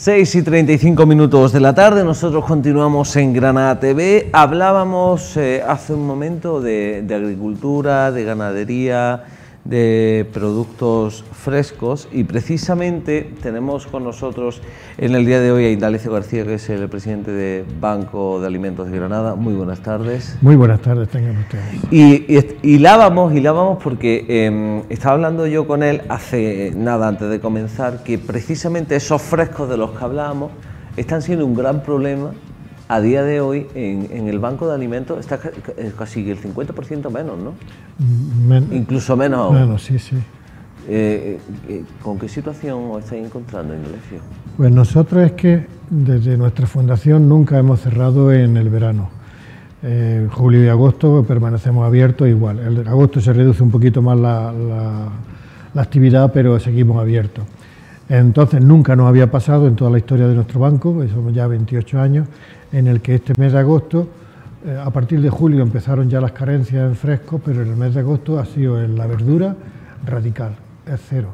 6:35 de la tarde, nosotros continuamos en Granada TV. Hablábamos hace un momento de agricultura, de ganadería, de productos frescos y precisamente tenemos con nosotros en el día de hoy a Indalecio García, que es el presidente de Banco de Alimentos de Granada. Muy buenas tardes. Muy buenas tardes, tengan ustedes. Y hilábamos porque estaba hablando yo con él hace nada antes de comenzar, que precisamente esos frescos de los que hablábamos están siendo un gran problema a día de hoy en el Banco de Alimentos. Está casi el 50% menos, ¿no? Incluso menos aún. Menos, sí, sí. ¿Con qué situación os estáis encontrando, Indalecio? Pues nosotros es que desde nuestra fundación nunca hemos cerrado en el verano. Julio y agosto permanecemos abiertos igual. En agosto se reduce un poquito más la actividad, pero seguimos abiertos. Entonces nunca nos había pasado en toda la historia de nuestro banco, somos ya 28 años, en el que este mes de agosto, a partir de julio empezaron ya las carencias en fresco, pero en el mes de agosto ha sido en la verdura radical, es cero.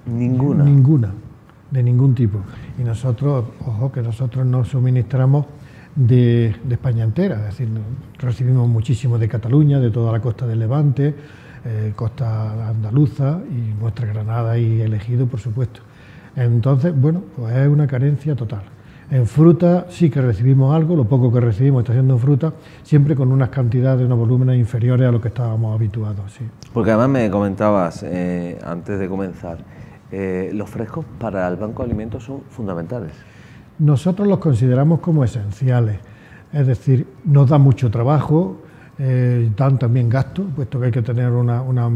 ¿Ninguna? Ninguna, de ningún tipo. Y nosotros, ojo, que nosotros no suministramos de España entera, es decir, recibimos muchísimo de Cataluña, de toda la costa del Levante, costa andaluza y nuestra Granada y Ejido, por supuesto. Entonces, bueno, pues es una carencia total. En fruta sí que recibimos algo, lo poco que recibimos está siendo en fruta, siempre con unas cantidades, unos volúmenes inferiores a lo que estábamos habituados. Sí. Porque además me comentabas antes de comenzar, los frescos para el Banco de Alimentos son fundamentales. Nosotros los consideramos como esenciales, es decir, nos da mucho trabajo, dan también gastos, puesto que hay que tener unas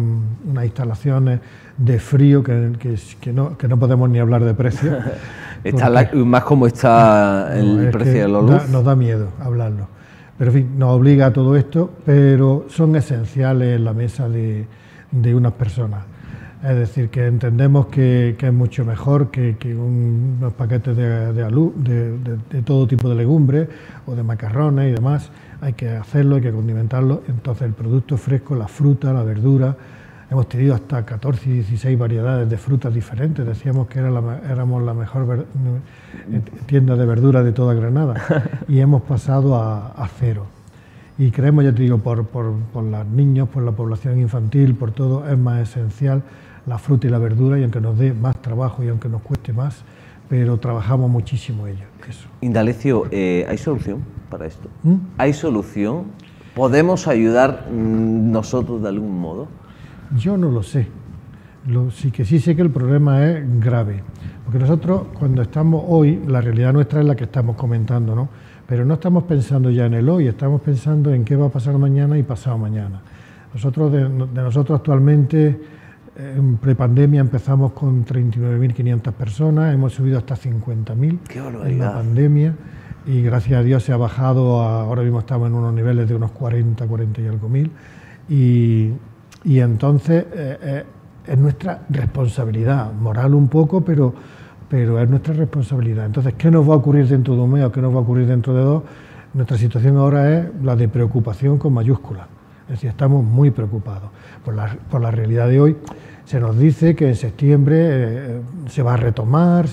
instalaciones de frío que no podemos ni hablar de precio. Más como está el precio de la luz. Nos da miedo hablarlo. Pero en fin, nos obliga a todo esto, pero son esenciales en la mesa de unas personas. Es decir, que entendemos que es mucho mejor que unos paquetes de todo tipo de legumbres o de macarrones y demás. Hay que hacerlo, hay que condimentarlo. Entonces el producto fresco, la fruta, la verdura, hemos tenido hasta 14 y 16 variedades de frutas diferentes. Decíamos que éramos la mejor tienda de verduras de toda Granada y hemos pasado a cero. Y creemos, ya te digo, por los niños, por la población infantil, por todo, es más esencial la fruta y la verdura, y aunque nos dé más trabajo y aunque nos cueste más, pero trabajamos muchísimo ello. Eso. Indalecio, ¿hay solución para esto? ¿Hay solución? ¿Podemos ayudar nosotros de algún modo? Yo no lo sé. Sí sé que el problema es grave, porque nosotros cuando estamos hoy, la realidad nuestra es la que estamos comentando, ¿no? Pero no estamos pensando ya en el hoy, estamos pensando en qué va a pasar mañana y pasado mañana. Nosotros actualmente, en prepandemia empezamos con 39.500 personas, hemos subido hasta 50.000 en la pandemia y gracias a Dios se ha bajado, ahora mismo estamos en unos niveles de unos 40 y algo mil y entonces es nuestra responsabilidad, moral un poco, pero es nuestra responsabilidad. Entonces, ¿qué nos va a ocurrir dentro de un mes o qué nos va a ocurrir dentro de dos? Nuestra situación ahora es la de preocupación con mayúsculas. Es decir, estamos muy preocupados por la realidad de hoy. Se nos dice que en septiembre se va a retomar,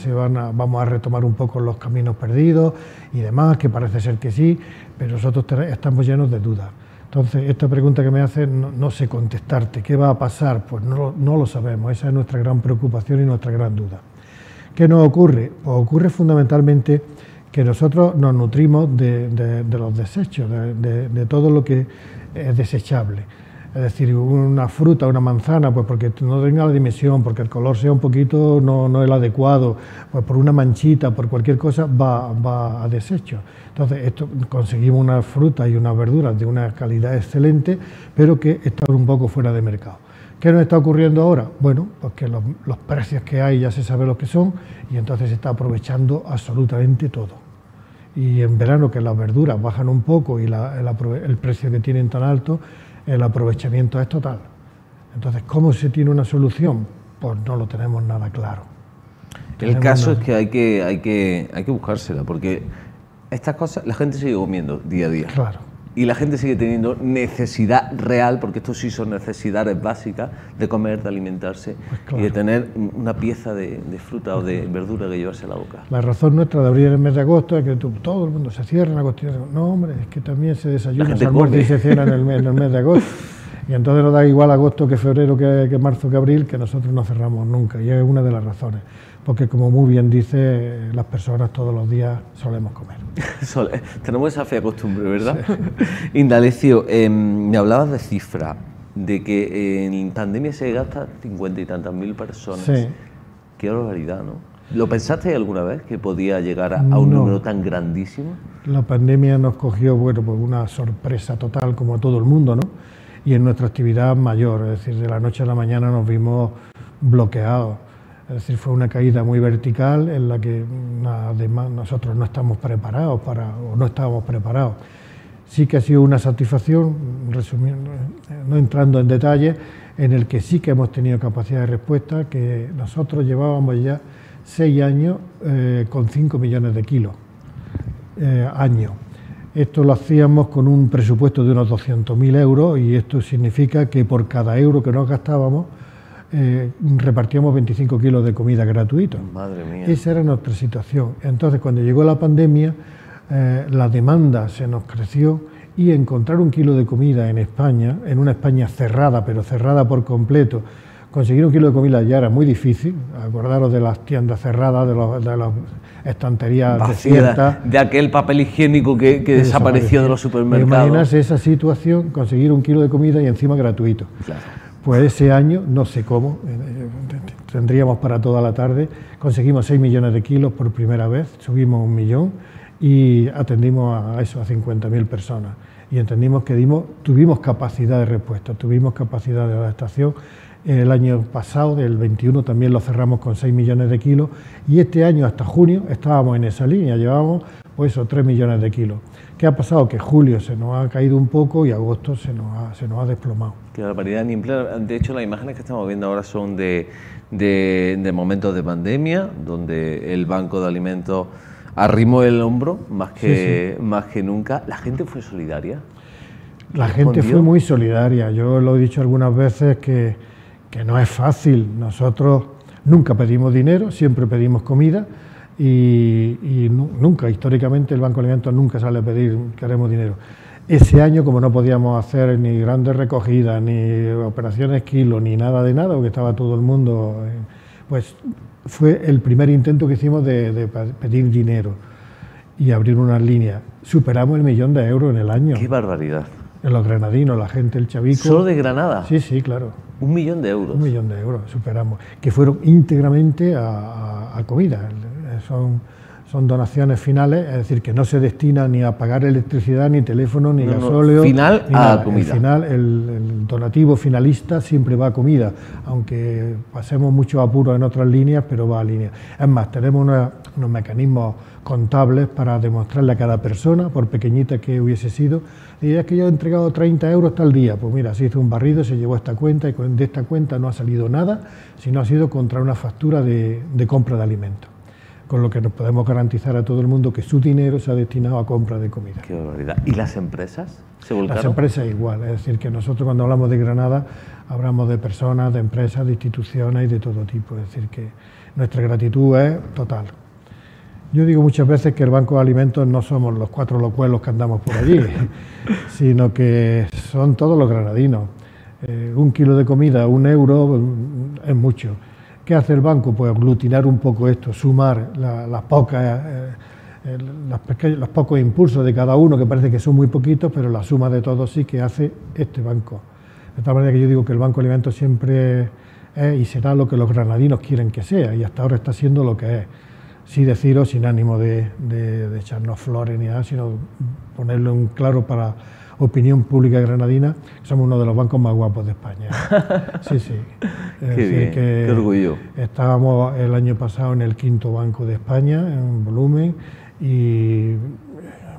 vamos a retomar un poco los caminos perdidos y demás, que parece ser que sí, pero nosotros estamos llenos de dudas. Entonces, esta pregunta que me hacen, no sé contestarte. ¿Qué va a pasar? Pues no lo sabemos. Esa es nuestra gran preocupación y nuestra gran duda. ¿Qué nos ocurre? Pues ocurre fundamentalmente que nosotros nos nutrimos de los desechos, de todo lo que es desechable. Es decir, una fruta, una manzana, pues porque no tenga la dimensión, porque el color sea un poquito no el adecuado, pues por una manchita, por cualquier cosa, va a desecho. Entonces, conseguimos una fruta y unas verduras de una calidad excelente, pero que están un poco fuera de mercado. ¿Qué nos está ocurriendo ahora? Bueno, pues que los precios que hay ya se sabe lo que son y entonces se está aprovechando absolutamente todo. Y en verano, que las verduras bajan un poco y el precio que tienen tan alto, el aprovechamiento es total. Entonces, ¿cómo se tiene una solución? Pues no lo tenemos nada claro. El caso es que hay que buscársela, porque estas cosas la gente sigue comiendo día a día. Claro. y la gente sigue teniendo necesidad real, porque esto sí son necesidades básicas, de comer, de alimentarse, pues claro, y de tener una pieza de fruta o de verdura que llevarse a la boca. La razón nuestra de abrir el mes de agosto es que todo el mundo se cierra en agosto. No, hombre, es que también se desayuna, se almuerza y se cena en el mes de agosto. Y entonces nos da igual agosto que febrero, que marzo, que abril, que nosotros no cerramos nunca. Y es una de las razones. Porque, como muy bien dice, las personas todos los días solemos comer. Tenemos esa fea costumbre, ¿verdad? Sí. Indalecio, me hablabas de cifra, de que en pandemia se gasta 50 y tantas mil personas. Sí. Qué barbaridad, ¿no? ¿Lo pensaste alguna vez que podía llegar a un número tan grandísimo? La pandemia nos cogió, bueno, pues una sorpresa total, como a todo el mundo, ¿no? Y en nuestra actividad mayor, es decir, de la noche a la mañana nos vimos bloqueados. Es decir, fue una caída muy vertical en la que además nosotros no estamos preparados o no estábamos preparados. Sí que ha sido una satisfacción, resumiendo, no entrando en detalles, en el que sí que hemos tenido capacidad de respuesta, que nosotros llevábamos ya 6 años con 5 millones de kilos año. Esto lo hacíamos con un presupuesto de unos 200.000 euros y esto significa que por cada euro que nos gastábamos repartíamos 25 kilos de comida gratuita. Madre mía. Esa era nuestra situación. Entonces, cuando llegó la pandemia, la demanda se nos creció y encontrar un kilo de comida en España, en una España cerrada, pero cerrada por completo, conseguir un kilo de comida ya era muy difícil. Acordaros de las tiendas cerradas, de las estanterías desiertas. De aquel papel higiénico que desapareció de los supermercados. Imaginarse esa situación, conseguir un kilo de comida y encima gratuito. Claro. Pues ese año, no sé cómo, tendríamos para toda la tarde, conseguimos 6 millones de kilos por primera vez, subimos 1 millón y atendimos a 50.000 personas. Y entendimos que tuvimos capacidad de respuesta, tuvimos capacidad de adaptación. El año pasado, del 21, también lo cerramos con 6 millones de kilos y este año, hasta junio, estábamos en esa línea, llevábamos pues 3 millones de kilos. ¿Qué ha pasado? Que julio se nos ha caído un poco y agosto se nos ha desplomado. Qué barbaridad. De hecho, las imágenes que estamos viendo ahora son de momentos de pandemia, donde el Banco de Alimentos arrimó el hombro más que nunca. ¿La gente fue solidaria? La gente fue muy solidaria. Yo lo he dicho algunas veces que no es fácil. Nosotros nunca pedimos dinero, siempre pedimos comida. Y nunca, históricamente, el Banco de Alimentos nunca sale a pedir queremos dinero. Ese año, como no podíamos hacer ni grandes recogidas, ni operaciones kilo, ni nada de nada, porque estaba todo el mundo, pues fue el primer intento que hicimos de pedir dinero y abrir unas líneas. Superamos el 1 millón de euros en el año. ¡Qué barbaridad! En los granadinos, la gente, el chavico. ¿Solo de Granada? Sí, sí, claro. 1 millón de euros. 1 millón de euros superamos, que fueron íntegramente a comida. Son donaciones finales, es decir, que no se destina ni a pagar electricidad, ni teléfono, ni gasóleo. Final a nada. Comida. El donativo finalista siempre va a comida, aunque pasemos muchos apuros en otras líneas, pero va a líneas. Es más, tenemos unos mecanismos contables para demostrarle a cada persona, por pequeñita que hubiese sido, y es que yo he entregado 30 euros tal día. Pues mira, se hizo un barrido, se llevó esta cuenta y de esta cuenta no ha salido nada, sino ha sido contra una factura de compra de alimentos. Con lo que nos podemos garantizar a todo el mundo que su dinero se ha destinado a compra de comida. Qué barbaridad. ¿Y las empresas se volcaron? Las empresas igual, es decir, que nosotros cuando hablamos de Granada hablamos de personas, de empresas, de instituciones y de todo tipo, es decir, que nuestra gratitud es total. Yo digo muchas veces que el Banco de Alimentos no somos los 4 locuelos que andamos por allí, sino que son todos los granadinos. 1 kilo de comida, 1 euro, es mucho. ¿Qué hace el banco? Pues aglutinar un poco esto, sumar los pocos impulsos de cada uno, que parece que son muy poquitos, pero la suma de todos sí que hace este banco. De tal manera que yo digo que el Banco de Alimentos siempre es y será lo que los granadinos quieren que sea, y hasta ahora está siendo lo que es. Sí deciros, sin ánimo de echarnos flores ni nada, sino ponerlo en claro para opinión pública granadina, somos uno de los bancos más guapos de España. Sí, sí. Qué bien, qué orgullo. Estábamos el año pasado en el 5º banco de España, en volumen, y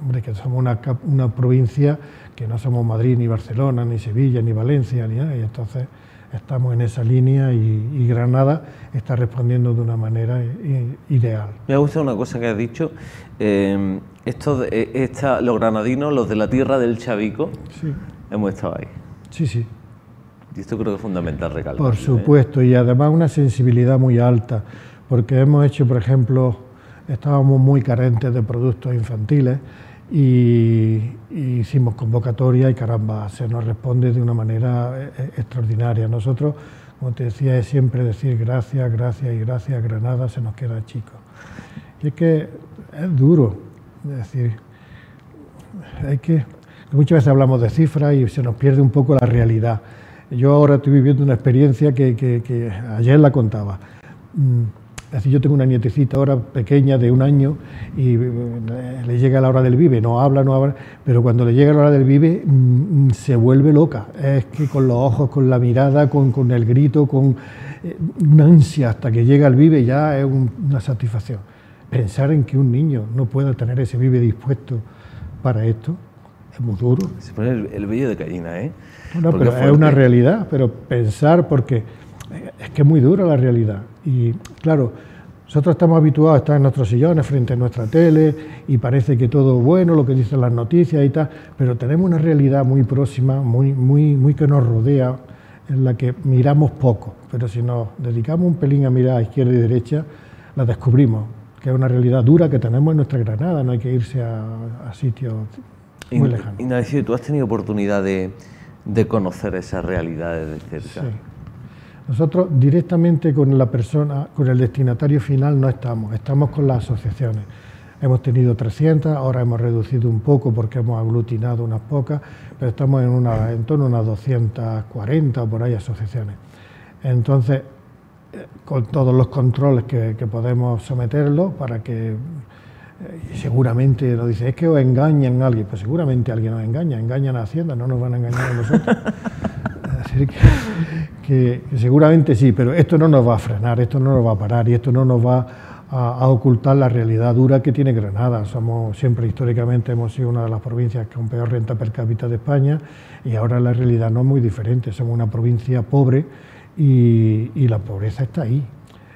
hombre, que somos una provincia que no somos Madrid, ni Barcelona, ni Sevilla, ni Valencia, ni nada, y entonces estamos en esa línea y Granada está respondiendo de una manera ideal. Me ha gustado una cosa que has dicho, el Los granadinos, los de la tierra del Chavico, Sí. hemos estado ahí. Sí, sí. Y esto creo que es fundamental recalcar. Por supuesto, y además una sensibilidad muy alta, porque hemos hecho, por ejemplo, estábamos muy carentes de productos infantiles y hicimos convocatoria y caramba, se nos responde de una manera extraordinaria. Nosotros, como te decía, es siempre decir gracias, gracias y gracias, Granada se nos queda chico. Y es que es duro, es decir, muchas veces hablamos de cifras y se nos pierde un poco la realidad. Yo ahora estoy viviendo una experiencia que ayer la contaba. Es decir, yo tengo una nietecita ahora pequeña de 1 año y le llega la hora del bibe, no habla, pero cuando le llega la hora del bibe se vuelve loca. Es que con los ojos, con la mirada, con el grito, con una ansia hasta que llega el bibe ya es una satisfacción. Pensar en que un niño no pueda tener ese bibe dispuesto para esto es muy duro. Se pone el vello de gallina, ¿eh? No, pero es una realidad, pero pensar, porque es que es muy dura la realidad. Y claro, nosotros estamos habituados a estar en nuestros sillones frente a nuestra tele y parece que todo es bueno, lo que dicen las noticias y tal, pero tenemos una realidad muy próxima, muy que nos rodea, en la que miramos poco, pero si nos dedicamos un pelín a mirar a izquierda y derecha, la descubrimos, que es una realidad dura que tenemos en nuestra Granada, no hay que irse a sitios muy lejanos. Ignacio, ¿tú has tenido oportunidad de conocer esas realidades de cerca? Sí. Nosotros directamente con la persona, con el destinatario final no estamos con las asociaciones. Hemos tenido 300, ahora hemos reducido un poco porque hemos aglutinado unas pocas, pero estamos en torno a unas 240 o por ahí asociaciones. Entonces, con todos los controles que podemos someterlo para que seguramente nos dice, es que os engañan a alguien, pues seguramente alguien nos engañan a Hacienda, no nos van a engañar a nosotros. Es decir, que seguramente sí, pero esto no nos va a frenar, esto no nos va a parar y esto no nos va a ocultar la realidad dura que tiene Granada. Siempre históricamente hemos sido una de las provincias con peor renta per cápita de España y ahora la realidad no es muy diferente, somos una provincia pobre y la pobreza está ahí.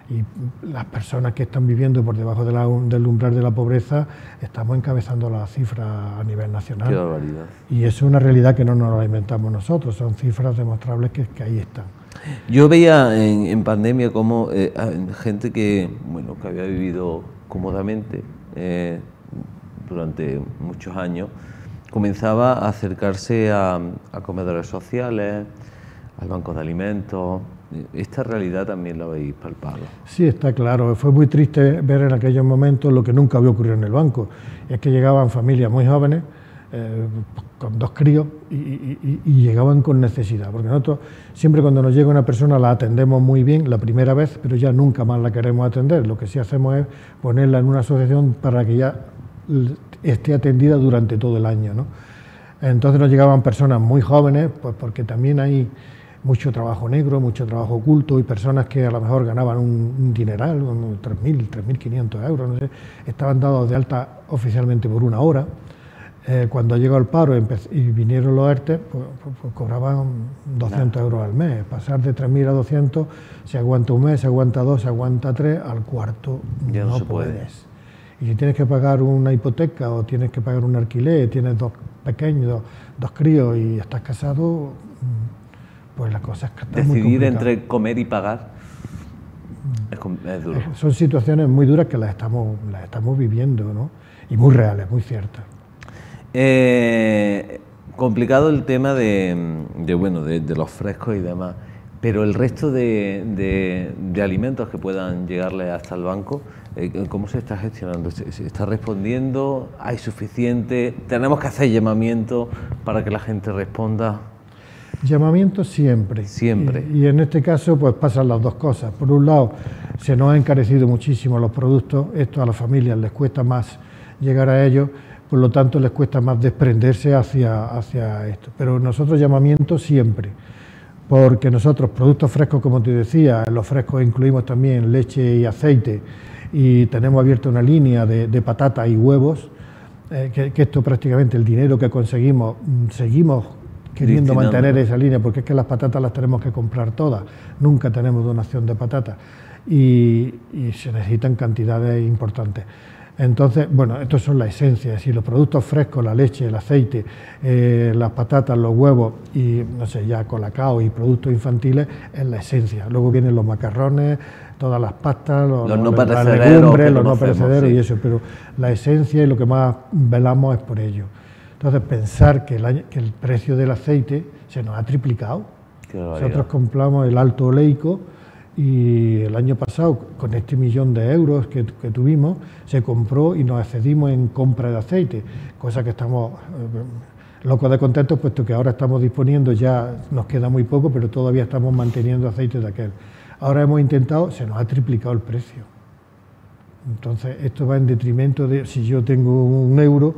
Y las personas que están viviendo por debajo del umbral de la pobreza estamos encabezando las cifras a nivel nacional. Qué barbaridad. Y es una realidad que no nos la inventamos nosotros, son cifras demostrables que ahí están. Yo veía en pandemia como gente que había vivido cómodamente durante muchos años, comenzaba a acercarse a comedores sociales, al banco de alimentos. ¿Esta realidad también la habéis palpado? Sí, está claro. Fue muy triste ver en aquellos momentos lo que nunca había ocurrido en el banco. Es que llegaban familias muy jóvenes, con 2 críos, y llegaban con necesidad. Porque nosotros, siempre cuando nos llega una persona, la atendemos muy bien la primera vez, pero ya nunca más la queremos atender. Lo que sí hacemos es ponerla en una asociación para que ya esté atendida durante todo el año, ¿no? Entonces nos llegaban personas muy jóvenes, pues porque también hay mucho trabajo negro, mucho trabajo oculto y personas que a lo mejor ganaban un dineral, 3.000, 3.500 euros, no sé, estaban dados de alta oficialmente por 1 hora. Cuando llegó el paro y vinieron los ERTE, pues cobraban 200 euros al mes. Pasar de 3.000 a 200, se aguanta un mes, se aguanta 2, se aguanta 3, al cuarto ya no se puedes. puede. Y si tienes que pagar una hipoteca o tienes que pagar un alquiler, tienes 2 pequeños, 2 críos y estás casado, pues la cosa es que está muy Decidir complicada. entre comer y pagar es duro. Son situaciones muy duras que las estamos viviendo, ¿no? Y muy reales, muy ciertas. Complicado el tema de los frescos y demás, pero el resto de alimentos que puedan llegarle hasta el banco, ¿cómo se está gestionando? ¿Se está respondiendo? ¿Hay suficiente? ¿Tenemos que hacer llamamiento para que la gente responda? Llamamiento siempre. Siempre. Y en este caso pues pasan las dos cosas. Por un lado, se nos ha encarecido muchísimo los productos, esto a las familias les cuesta más llegar a ellos, por lo tanto les cuesta más desprenderse hacia esto. Pero nosotros llamamiento siempre, porque nosotros productos frescos, como te decía, en los frescos incluimos también leche y aceite y tenemos abierta una línea de patatas y huevos, que esto prácticamente el dinero que conseguimos, seguimos queriendo mantener esa línea, porque es que las patatas las tenemos que comprar todas, nunca tenemos donación de patatas y se necesitan cantidades importantes. Entonces, bueno, estos son la esencia, es decir, los productos frescos, la leche, el aceite, las patatas, los huevos y, no sé, ya colacao y productos infantiles es la esencia. Luego vienen los macarrones, todas las pastas, los no las perecederos, legumbres, los no perecederos sí. y eso, pero la esencia y lo que más velamos es por ello. Entonces, pensar que el precio del aceite se nos ha triplicado. Nosotros compramos el alto oleico y el año pasado, con este 1 millón de euros que tuvimos, se compró y nos excedimos en compra de aceite, cosa que estamos locos de contentos, puesto que ahora estamos disponiendo, ya nos queda muy poco, pero todavía estamos manteniendo aceite de aquel. Ahora hemos intentado, se nos ha triplicado el precio. Entonces, esto va en detrimento de, si yo tengo 1 euro,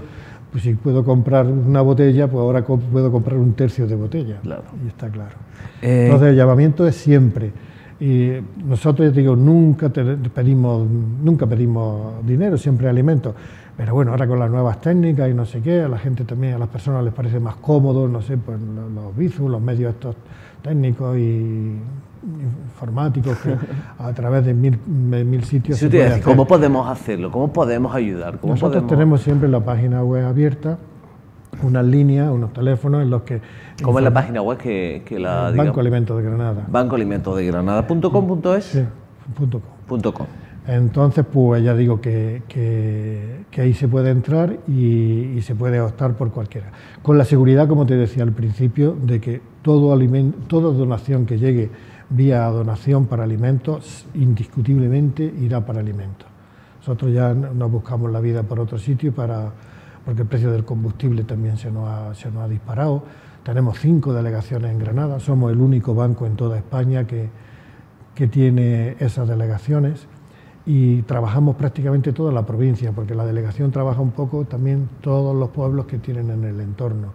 pues si puedo comprar una botella, pues ahora puedo comprar 1/3 de botella. Claro. Y está claro. Entonces, el llamamiento es siempre. Y nosotros, digo, nunca pedimos dinero, siempre alimentos. Pero bueno, ahora con las nuevas técnicas y no sé qué, a la gente también, a las personas les parece más cómodo, no sé, pues los bizum, los medios estos técnicos y informáticos que a través de mil sitios. Sí, ¿cómo podemos hacerlo? ¿Cómo podemos ayudar? Nosotros tenemos siempre la página web abierta, unas líneas, unos teléfonos en los que... ¿Cómo es la página web que la digamos? Banco Alimentos de Granada. Bancoalimentosdegranada.com.es. Sí, .com. Entonces, pues ya digo que ahí se puede entrar y se puede optar por cualquiera. Con la seguridad, como te decía al principio, de que toda donación que llegue vía donación para alimentos, indiscutiblemente irá para alimentos. Nosotros ya nos buscamos la vida por otro sitio porque el precio del combustible también se nos ha disparado. Tenemos 5 delegaciones en Granada, somos el único banco en toda España que tiene esas delegaciones y trabajamos prácticamente toda la provincia, porque la delegación trabaja un poco también todos los pueblos que tienen en el entorno.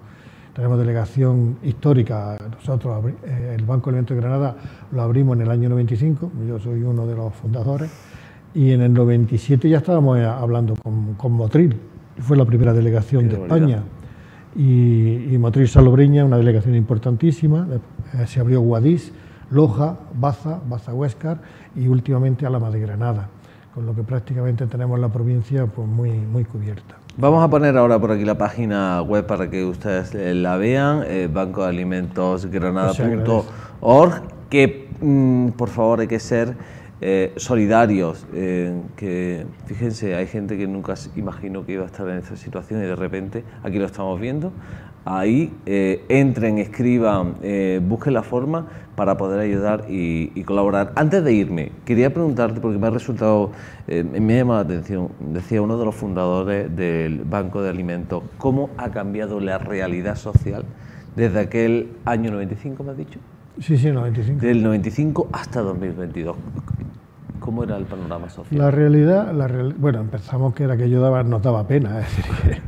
Tenemos delegación histórica, nosotros el Banco Alimentos de Granada lo abrimos en el año 95, yo soy uno de los fundadores, y en el 97 ya estábamos hablando con Motril, fue la primera delegación de España. Y Motril Salobreña, una delegación importantísima, se abrió Guadix, Loja, Baza Huéscar y últimamente Alhama de Granada, con lo que prácticamente tenemos la provincia pues muy cubierta. Vamos a poner ahora por aquí la página web para que ustedes la vean, bancoalimentosgranada.org, que por favor hay que ser solidarios, que fíjense, hay gente que nunca imaginó que iba a estar en esta situación y de repente aquí lo estamos viendo. Ahí entren, escriban, busquen la forma para poder ayudar y colaborar. Antes de irme, quería preguntarte, porque me ha resultado, me ha llamado la atención, decía uno de los fundadores del Banco de Alimentos, ¿cómo ha cambiado la realidad social desde aquel año 95, me has dicho? Sí, 95. Del 95 hasta 2022. ¿Cómo era el panorama social? La realidad, bueno, empezamos que era que nos daba pena, es decir, que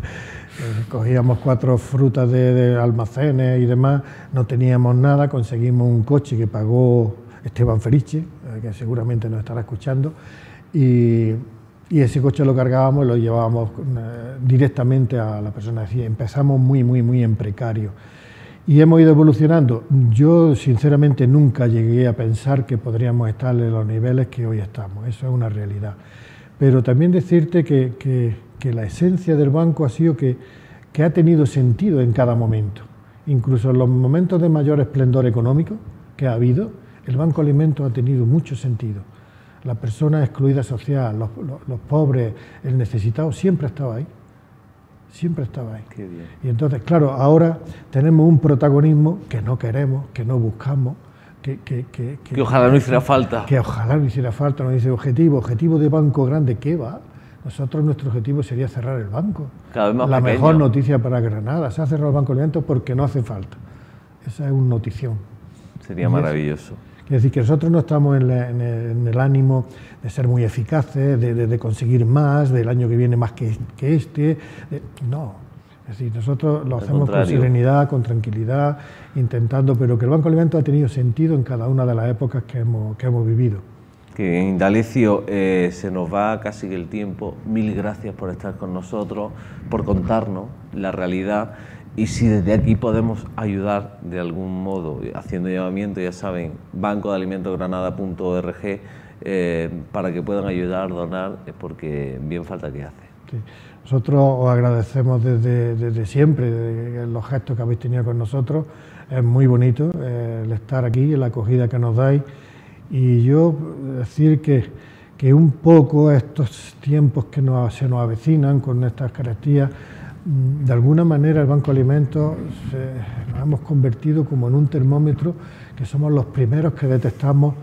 cogíamos 4 frutas de almacenes y demás, no teníamos nada, conseguimos un coche que pagó Esteban Feriche, que seguramente nos estará escuchando, y ese coche lo cargábamos y lo llevábamos directamente a la persona. Es decir, empezamos muy en precario. Y hemos ido evolucionando. Yo, sinceramente, nunca llegué a pensar que podríamos estar en los niveles que hoy estamos. Eso es una realidad. Pero también decirte que la esencia del banco ha sido que ha tenido sentido en cada momento. Incluso en los momentos de mayor esplendor económico que ha habido, el Banco Alimentos ha tenido mucho sentido. La persona excluida social, los pobres, el necesitado, siempre estaba ahí. Siempre estaba ahí. Qué bien. Y entonces, claro, ahora tenemos un protagonismo que no queremos, que no buscamos, que ojalá no hiciera falta. Que ojalá no hiciera falta. Nos dice objetivo de banco grande, ¿qué va? Nosotros, nuestro objetivo sería cerrar el banco. Cada vez más La pequeño. mejor noticia para Granada, se ha cerrado el Banco de Alimentos porque no hace falta. Esa es una notición. Sería maravilloso. Es decir, que nosotros no estamos en el ánimo de ser muy eficaces, de conseguir más, del año que viene más que este. No. Es decir, nosotros lo hacemos con serenidad, con tranquilidad, intentando, pero que el Banco de Alimentos ha tenido sentido en cada una de las épocas que hemos vivido. Que Indalecio, se nos va casi el tiempo. Mil gracias por estar con nosotros, por contarnos la realidad. Y si desde aquí podemos ayudar de algún modo, haciendo llamamiento, ya saben, bancodealimentosgranada.org, para que puedan ayudar, donar, porque bien falta que hace. Sí. Nosotros os agradecemos desde siempre los gestos que habéis tenido con nosotros. Es muy bonito el estar aquí, la acogida que nos dais. Y yo decir que un poco estos tiempos que se nos avecinan con estas carestías, de alguna manera el Banco de Alimentos nos hemos convertido como en un termómetro, que somos los primeros que detectamos,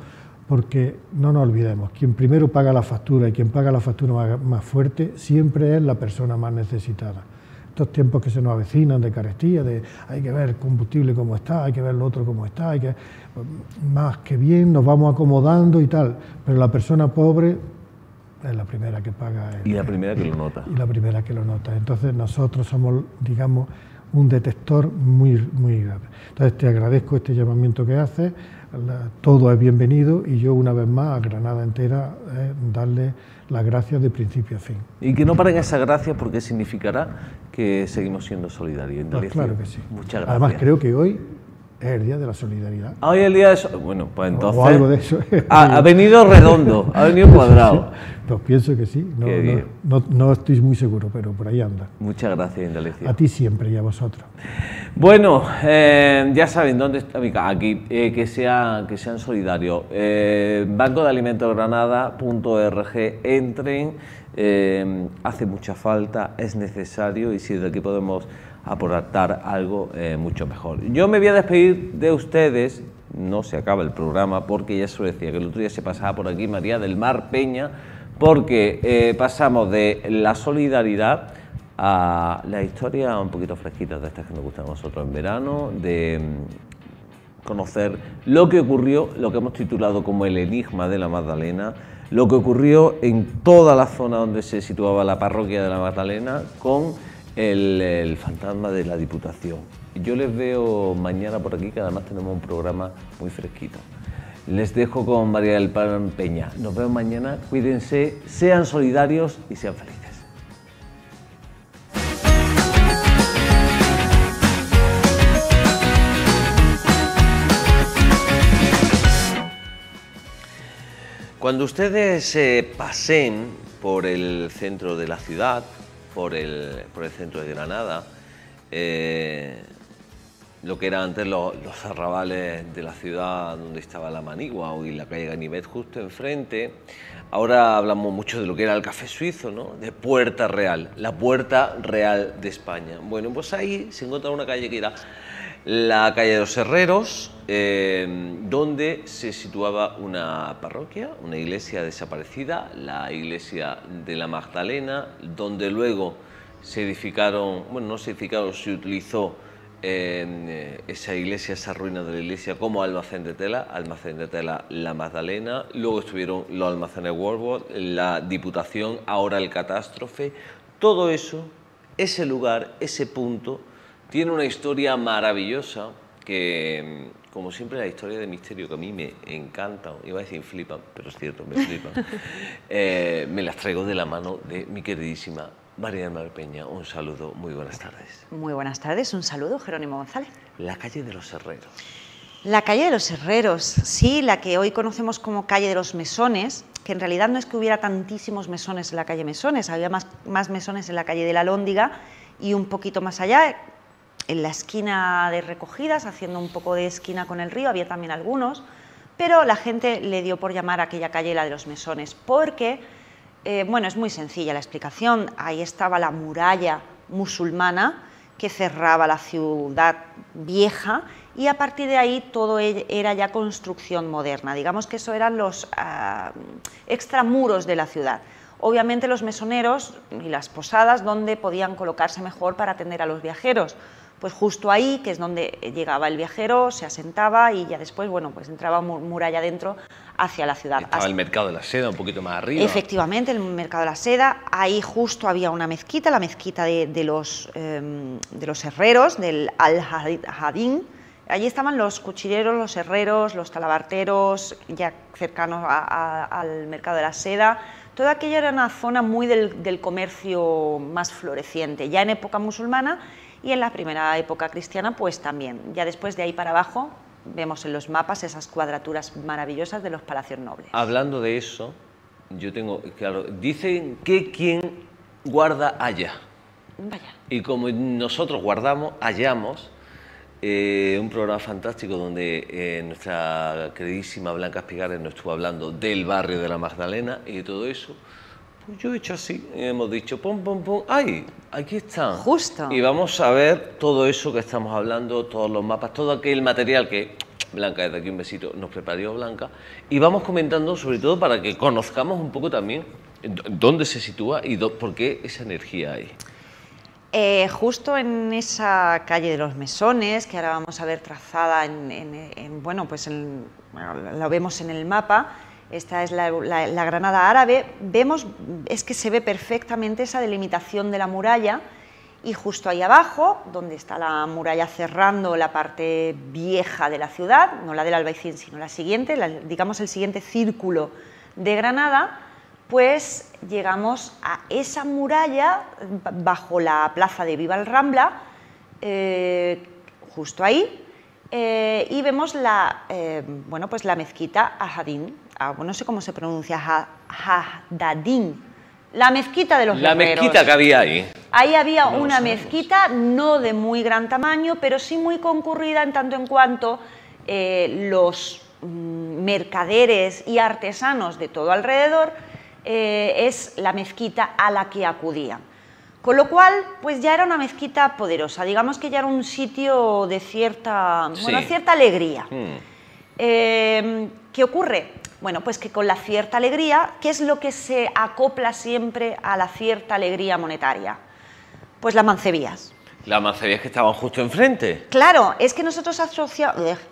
porque no nos olvidemos, quien primero paga la factura y quien paga la factura más fuerte siempre es la persona más necesitada. Estos tiempos que se nos avecinan de carestía, de hay que ver el combustible cómo está, hay que ver lo otro cómo está, hay que, más que bien nos vamos acomodando y tal, pero la persona pobre es la primera que paga. Y la primera que lo nota. Y la primera que lo nota. Entonces nosotros somos, digamos, un detector muy grave. Entonces te agradezco este llamamiento que haces, todo es bienvenido y yo una vez más a Granada entera darle las gracias de principio a fin. Y que no paren esas gracias, porque significará que seguimos siendo solidarios. Pues claro que sí. Muchas gracias. Además creo que hoy es el Día de la Solidaridad. Hoy es el día de... Bueno, pues entonces... O algo de eso. Ha venido redondo, ha venido cuadrado. Pues pienso que sí, no estoy muy seguro, pero por ahí anda. Muchas gracias, Indalecio. A ti siempre y a vosotros. Bueno, ya saben dónde está aquí, que sean solidarios. Banco de Alimentos Granada.org, entren, hace mucha falta, es necesario, y si de aquí podemos aportar algo, mucho mejor. Yo me voy a despedir de ustedes, no se acaba el programa, porque ya se lo decía, que el otro día se pasaba por aquí María del Mar Peña, porque pasamos de la solidaridad a la historia un poquito fresquita de estas que nos gustan a nosotros en verano, de conocer lo que ocurrió, lo que hemos titulado como el enigma de la Magdalena, lo que ocurrió en toda la zona donde se situaba la parroquia de la Magdalena con el fantasma de la Diputación. Yo les veo mañana por aquí, que además tenemos un programa muy fresquito. Les dejo con María del Mar Peña. Nos vemos mañana, cuídense, sean solidarios y sean felices. Cuando ustedes pasen por el centro de la ciudad, por el centro de Granada, lo que eran antes los arrabales de la ciudad donde estaba la Manigua y la calle Ganivet justo enfrente, ahora hablamos mucho de lo que era el Café Suizo, ¿no? De Puerta Real, la Puerta Real de España. Bueno, pues ahí se encuentra una calle que era la calle de los Herreros, donde se situaba una parroquia, una iglesia desaparecida, la iglesia de la Magdalena, donde luego se edificaron, bueno, no se edificaron, se utilizó esa iglesia, esa ruina de la iglesia como almacén de tela La Magdalena, luego estuvieron los almacenes Worldwood, la Diputación, ahora el Catástrofe. Todo eso, ese lugar, ese punto, tiene una historia maravillosa que, como siempre, la historia de misterio que a mí me encantan, iba a decir flipan, pero es cierto, me flipan, me las traigo de la mano de mi queridísima María del Mar Peña. Un saludo, muy buenas tardes. Muy buenas tardes, un saludo, Jerónimo González. La calle de los Herreros. La calle de los Herreros, sí, la que hoy conocemos como calle de los Mesones, que en realidad no es que hubiera tantísimos mesones en la calle Mesones, había más mesones en la calle de la Lóndiga y un poquito más allá, en la esquina de Recogidas, haciendo un poco de esquina con el río, había también algunos, pero la gente le dio por llamar a aquella calle la de los Mesones, porque, bueno, es muy sencilla la explicación, ahí estaba la muralla musulmana que cerraba la ciudad vieja y a partir de ahí todo era ya construcción moderna, digamos que eso eran los extramuros de la ciudad. Obviamente los mesoneros y las posadas donde podían colocarse mejor para atender a los viajeros, pues justo ahí, que es donde llegaba el viajero, se asentaba y ya después, bueno, pues entraba muralla adentro hacia la ciudad. Estaba el Mercado de la Seda un poquito más arriba. Efectivamente, el Mercado de la Seda, ahí justo había una mezquita, la mezquita de los herreros, del Al-Hadín. Allí estaban los cuchilleros, los herreros, los talabarteros, ya cercanos al Mercado de la Seda. Toda aquella era una zona muy del comercio más floreciente, ya en época musulmana y en la primera época cristiana pues también. Ya después de ahí para abajo vemos en los mapas esas cuadraturas maravillosas de los palacios nobles. Hablando de eso, yo tengo, claro, dicen que quien guarda halla. Vaya. Y como nosotros guardamos, hallamos, un programa fantástico donde nuestra queridísima Blanca Espigares nos estuvo hablando del barrio de la Magdalena y de todo eso. Pues yo he hecho así, y hemos dicho, pum, pum, pum, ¡ay! Aquí están. Justo. Y vamos a ver todo eso que estamos hablando, todos los mapas, todo aquel material que Blanca, desde aquí un besito, nos preparó Blanca. Y vamos comentando, sobre todo para que conozcamos un poco también dónde se sitúa y por qué esa energía hay. Justo en esa calle de los Mesones, que ahora vamos a ver trazada bueno, pues lo vemos en el mapa, esta es la Granada árabe, vemos, es que se ve perfectamente esa delimitación de la muralla, y justo ahí abajo, donde está la muralla cerrando la parte vieja de la ciudad, no la del Albaicín, sino la siguiente, digamos el siguiente círculo de Granada, pues llegamos a esa muralla bajo la plaza de Viva el Rambla, justo ahí, y vemos bueno, pues la mezquita Ahadín, no sé cómo se pronuncia, Haddadín, la mezquita de los guerreros. La mezquita que había ahí. Ahí había una mezquita, no de muy gran tamaño, pero sí muy concurrida en tanto en cuanto los mercaderes y artesanos de todo alrededor es la mezquita a la que acudían. Con lo cual, pues ya era una mezquita poderosa, digamos que ya era un sitio de cierta, bueno, cierta alegría. ¿Qué ocurre? Bueno, pues que con la cierta alegría, ¿qué es lo que se acopla siempre a la cierta alegría monetaria? Pues las mancebías. Las mancebías que estaban justo enfrente. Claro, es que nosotros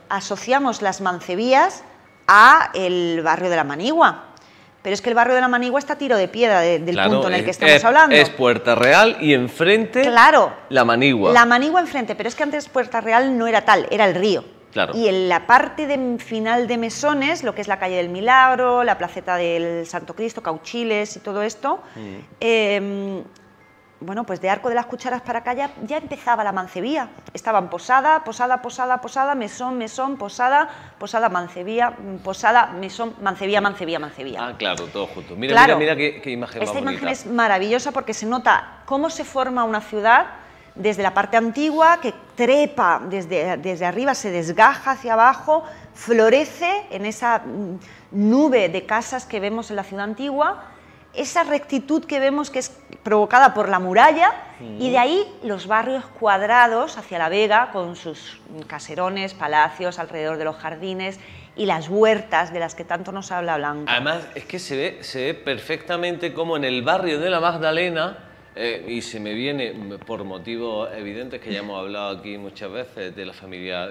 asociamos las mancebías a el barrio de la Manigua. Pero es que el barrio de la Manigua está a tiro de piedra del punto en el que estamos hablando. Es Puerta Real y enfrente la Manigua. La Manigua enfrente, pero es que antes Puerta Real no era tal, era el río. Claro. Y en la parte final de Mesones, lo que es la calle del Milagro, la placeta del Santo Cristo, Cauchiles y todo esto, bueno, pues de Arco de las Cucharas para acá ya empezaba la mancebía. Estaban posada, posada, posada, posada, mesón, mesón, posada, posada, mancebía, posada, mesón, mancebía, mancebía, mancebía. Ah, claro, todo junto. Mira, claro, mira qué imagen más bonita. Esta imagen es maravillosa porque se nota cómo se forma una ciudad desde la parte antigua, que trepa desde arriba, se desgaja hacia abajo, florece en esa nube de casas que vemos en la ciudad antigua, esa rectitud que vemos que es provocada por la muralla, y de ahí los barrios cuadrados hacia la Vega, con sus caserones, palacios alrededor de los jardines y las huertas de las que tanto nos habla Blanca. Además, es que se ve perfectamente como en el barrio de la Magdalena, y se me viene, por motivos evidentes que ya hemos hablado aquí muchas veces, de la familia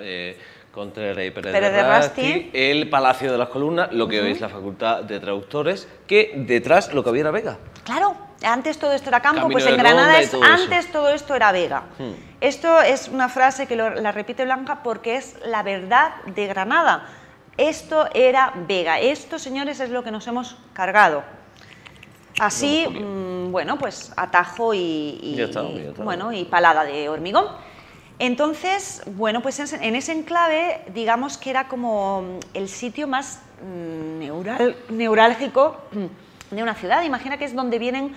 Contreras y Pérez de Rasti, el Palacio de las Columnas, lo que hoy es la Facultad de Traductores, que detrás lo que había era Vega. Claro, antes todo esto era campo, Camino pues de en Granada Ronda todo esto era Vega. Esto es una frase que la repite Blanca porque es la verdad de Granada. Esto era Vega, esto, señores, es lo que nos hemos cargado. Así, bueno, pues atajo y bueno, y palada de hormigón. Entonces, bueno, pues en ese enclave, digamos que era como el sitio más neurálgico de una ciudad. Imagina que es donde vienen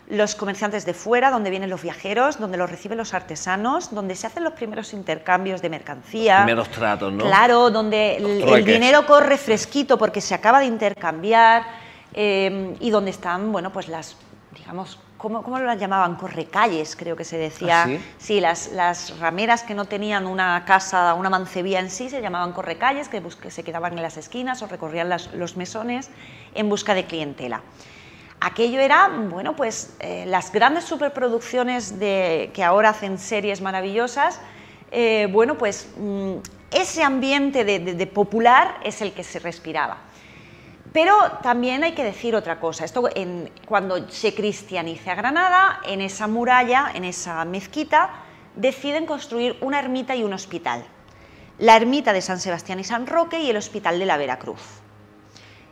los comerciantes de fuera, donde vienen los viajeros, donde los reciben los artesanos, donde se hacen los primeros intercambios de mercancía. Los primeros tratos, ¿no? Claro, donde el dinero corre fresquito porque se acaba de intercambiar. Y donde están, bueno, pues las, digamos, ¿cómo las llamaban? Correcalles, creo que se decía. ¿Ah, sí? Sí, las rameras que no tenían una casa, una mancebía en sí, se llamaban correcalles, que se quedaban en las esquinas o recorrían los mesones en busca de clientela. Aquello era, bueno, pues las grandes superproducciones que ahora hacen series maravillosas, bueno, pues ese ambiente de popular es el que se respiraba. Pero también hay que decir otra cosa, cuando se cristianiza Granada, en esa muralla, en esa mezquita, deciden construir una ermita y un hospital. La ermita de San Sebastián y San Roque y el hospital de la Veracruz.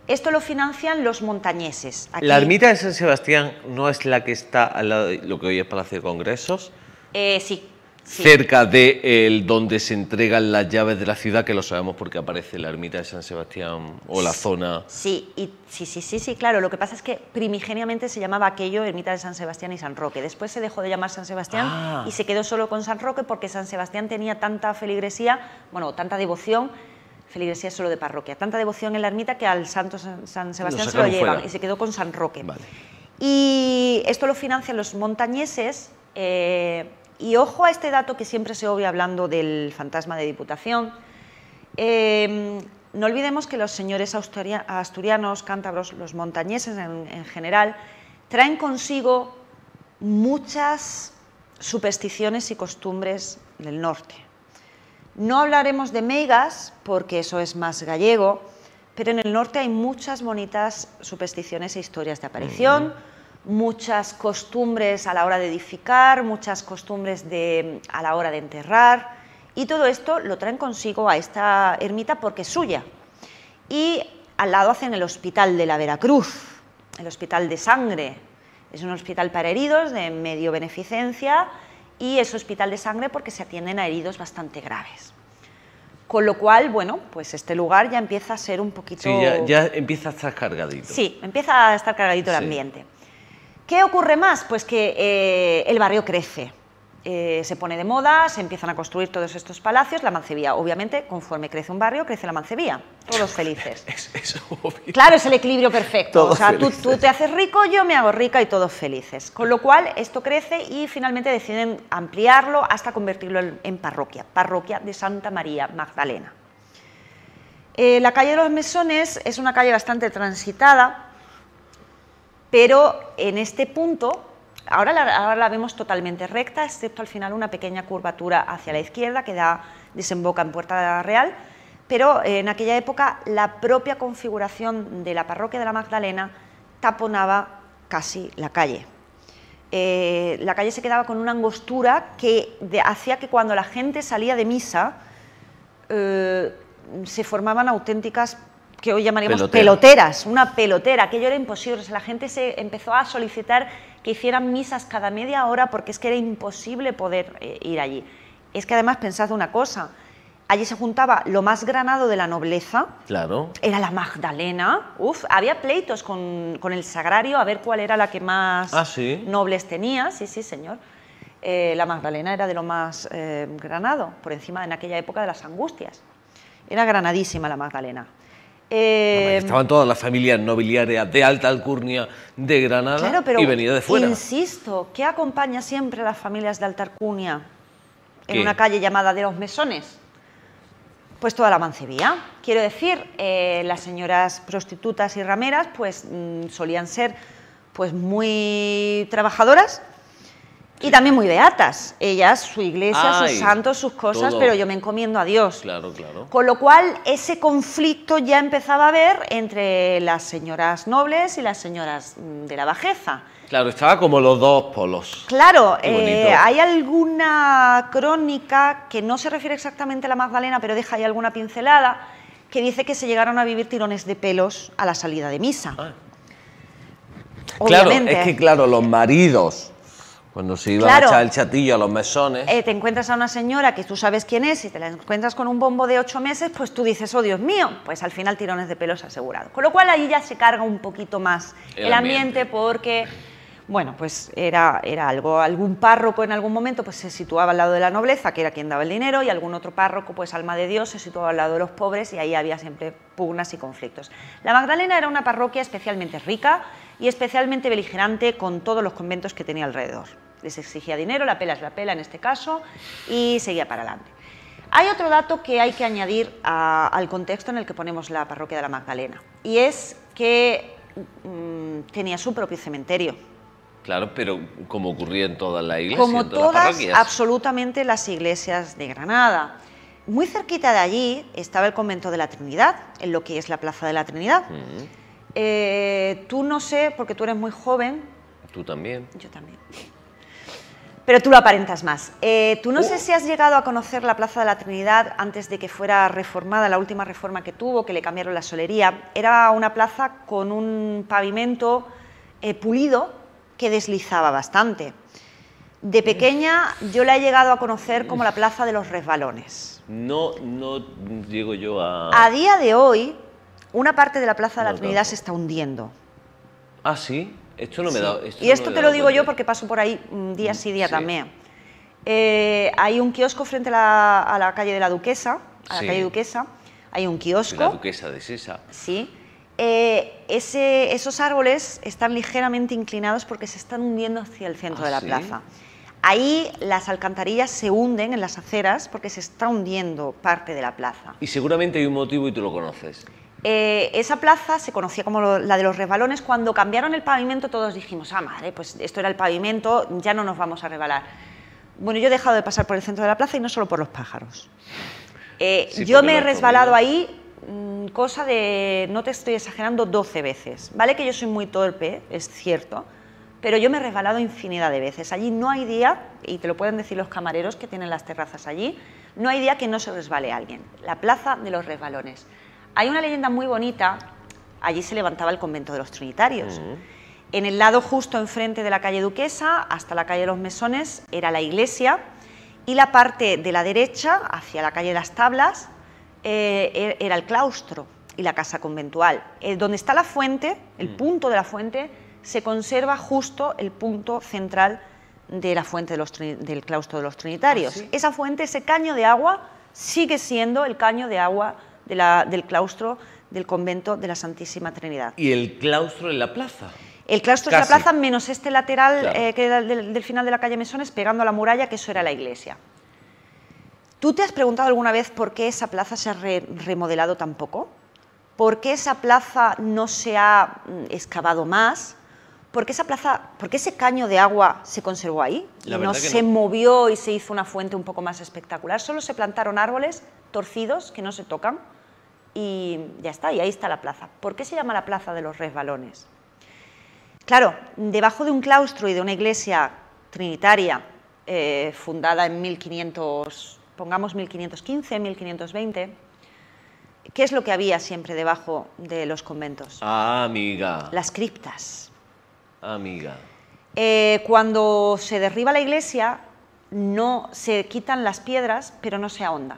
Esto lo financian los montañeses. Aquí, ¿la ermita de San Sebastián no es la que está al lado de lo que hoy es Palacio de Congresos? Sí. Sí. cerca de donde se entregan las llaves de la ciudad, que lo sabemos porque aparece la ermita de San Sebastián o la zona... Sí, sí, claro. Lo que pasa es que primigeniamente se llamaba aquello ermita de San Sebastián y San Roque. Después se dejó de llamar San Sebastián y se quedó solo con San Roque porque San Sebastián tenía tanta feligresía, bueno, tanta devoción, feligresía solo de parroquia, tanta devoción en la ermita que al santo San Sebastián se lo llevan fuera. Y se quedó con San Roque. Vale. Y esto lo financian los montañeses. Y ojo a este dato que siempre se obvia hablando del fantasma de Diputación. No olvidemos que los señores asturianos, cántabros, los montañeses en general, traen consigo muchas supersticiones y costumbres del norte. No hablaremos de meigas, porque eso es más gallego, pero en el norte hay muchas bonitas supersticiones e historias de aparición, muchas costumbres a la hora de edificar, muchas costumbres a la hora de enterrar, y todo esto lo traen consigo a esta ermita porque es suya. Y al lado hacen el Hospital de la Veracruz, el Hospital de Sangre. Es un hospital para heridos de medio beneficencia y es hospital de sangre porque se atienden a heridos bastante graves. Con lo cual, bueno, pues este lugar ya empieza a ser un poquito... Sí, ya empieza a estar cargadito. Sí, empieza a estar cargadito el ambiente. ¿Qué ocurre más? Pues que el barrio crece, se pone de moda, se empiezan a construir todos estos palacios, la mancebía, obviamente, conforme crece un barrio, crece la mancebía, todos felices. Es obvio. Claro, es el equilibrio perfecto, Todos o sea, tú te haces rico, yo me hago rica y todos felices. Con lo cual, esto crece y finalmente deciden ampliarlo hasta convertirlo en parroquia, parroquia de Santa María Magdalena. La calle de los Mesones es una calle bastante transitada, pero en este punto, ahora la vemos totalmente recta, excepto al final una pequeña curvatura hacia la izquierda que desemboca en Puerta Real, pero en aquella época la propia configuración de la parroquia de la Magdalena taponaba casi la calle. La calle se quedaba con una angostura que hacía que cuando la gente salía de misa se formaban auténticas, que hoy llamaríamos peloteras, una pelotera, aquello era imposible, o sea, la gente se empezó a solicitar que hicieran misas cada media hora porque es que era imposible poder ir allí. Es que además pensad una cosa, allí se juntaba lo más granado de la nobleza, claro, era la Magdalena, había pleitos con el sagrario a ver cuál era la que más nobles tenía, sí, señor. La Magdalena era de lo más granado, por encima en aquella época de las Angustias, era granadísima la Magdalena. Estaban todas las familias nobiliarias de alta alcurnia de Granada, claro, pero y venía de fuera. Insisto, ¿qué acompaña siempre a las familias de alta alcurnia en una calle llamada de los Mesones? Pues toda la mancebía. Quiero decir, las señoras prostitutas y rameras pues solían ser pues muy trabajadoras y también muy beatas. Ellas, su iglesia, sus santos, sus cosas, pero yo me encomiendo a Dios. Claro, claro. Con lo cual, ese conflicto ya empezaba a haber entre las señoras nobles y las señoras de la bajeza. Claro, estaba como los dos polos. Claro, hay alguna crónica que no se refiere exactamente a la Magdalena, pero deja ahí alguna pincelada, que dice que se llegaron a vivir tirones de pelos a la salida de misa. Obviamente. Claro, es que claro, los maridos, cuando se iban a echar el chatillo a los mesones... te encuentras a una señora que tú sabes quién es y te la encuentras con un bombo de 8 meses, pues tú dices, oh Dios mío, pues al final tirones de pelos asegurados. Con lo cual ahí ya se carga un poquito más el ambiente porque, bueno, pues era algo, algún párroco en algún momento pues se situaba al lado de la nobleza, que era quien daba el dinero, y algún otro párroco, pues alma de Dios, se situaba al lado de los pobres y ahí había siempre pugnas y conflictos. La Magdalena era una parroquia especialmente rica y especialmente beligerante con todos los conventos que tenía alrededor. Les exigía dinero, la pela es la pela en este caso, y seguía para adelante. Hay otro dato que hay que añadir al contexto en el que ponemos la parroquia de la Magdalena, y es que tenía su propio cementerio. Claro, pero como ocurría en todas las iglesias, como en todas las parroquias. Absolutamente las iglesias de Granada. Muy cerquita de allí estaba el convento de la Trinidad, en lo que es la Plaza de la Trinidad. Tú no sé, porque tú eres muy joven. Tú también. Yo también. Pero tú lo aparentas más. Tú no sé si has llegado a conocer la Plaza de la Trinidad antes de que fuera reformada, la última reforma que tuvo, que le cambiaron la solería. Era una plaza con un pavimento pulido que deslizaba bastante. De pequeña yo la he llegado a conocer como la Plaza de los Resbalones. No llego yo a... A día de hoy, una parte de la Plaza de la No Trinidad tanto. se está hundiendo. Ah, ¿sí? Esto no me Sí. da... Y esto te lo digo yo porque paso por ahí día sí, día Sí. también. Hay un kiosco frente a la calle de la Duquesa, Sí. calle Duquesa, hay un kiosco. La Duquesa de Sesa. Sí. Esos árboles están ligeramente inclinados porque se están hundiendo hacia el centro ¿Ah, de la sí? plaza. Ahí las alcantarillas se hunden en las aceras porque se está hundiendo parte de la plaza. Y seguramente hay un motivo y tú lo conoces. Esa plaza se conocía como la de los resbalones. Cuando cambiaron el pavimento todos dijimos, ah, madre, pues esto era el pavimento, ya no nos vamos a resbalar. Bueno, yo he dejado de pasar por el centro de la plaza y no solo por los pájaros. Sí, Yo porque me he lo has resbalado comido. ahí, cosa de, no te estoy exagerando, 12 veces. Vale que yo soy muy torpe, es cierto, pero yo me he resbalado infinidad de veces. Allí no hay día, y te lo pueden decir los camareros que tienen las terrazas allí, no hay día que no se resbale alguien. La plaza de los resbalones. Hay una leyenda muy bonita, allí se levantaba el convento de los Trinitarios. En el lado justo enfrente de la calle Duquesa, hasta la calle de los Mesones, era la iglesia, y la parte de la derecha, hacia la calle de las Tablas, era el claustro y la casa conventual. Donde está la fuente, el punto de la fuente, se conserva justo el punto central de la fuente del claustro de los Trinitarios. ¿Ah, sí? Esa fuente, ese caño de agua, sigue siendo el caño de agua del claustro del convento de la Santísima Trinidad. ¿Y el claustro en la plaza? El claustro es Casi. la plaza, menos este lateral Claro. que era del final de la calle Mesones, pegando a la muralla, que eso era la iglesia. ¿Tú te has preguntado alguna vez por qué esa plaza se ha remodelado tan poco? ¿Por qué esa plaza no se ha excavado más? ¿Por qué ese caño de agua se conservó ahí? La Y no verdad que se no. movió y se hizo una fuente un poco más espectacular. Solo se plantaron árboles torcidos que no se tocan y ya está, y ahí está la plaza. ¿Por qué se llama la Plaza de los Resbalones? Claro, debajo de un claustro y de una iglesia trinitaria fundada en 1500, pongamos 1515, 1520, ¿qué es lo que había siempre debajo de los conventos? Ah, amiga. Las criptas. Amiga. Cuando se derriba la iglesia, no se quitan las piedras, pero no se ahonda.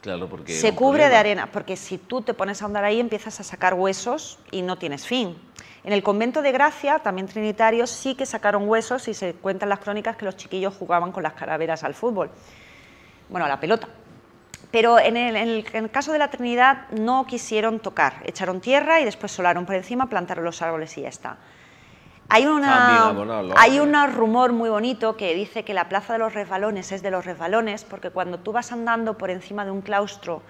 Claro, porque... era Se un cubre de problema. arena, porque si tú te pones a ahondar ahí empiezas a sacar huesos y no tienes fin. En el convento de Gracia, también trinitarios, sí que sacaron huesos y se cuentan las crónicas que los chiquillos jugaban con las calaveras al fútbol, bueno, a la pelota. Pero en el caso de la Trinidad no quisieron tocar, echaron tierra y después solaron por encima, plantaron los árboles y ya está. Hay Amiga, Bonalo. un rumor muy bonito que dice que la Plaza de los Resbalones es de los resbalones, porque cuando tú vas andando por encima de un claustro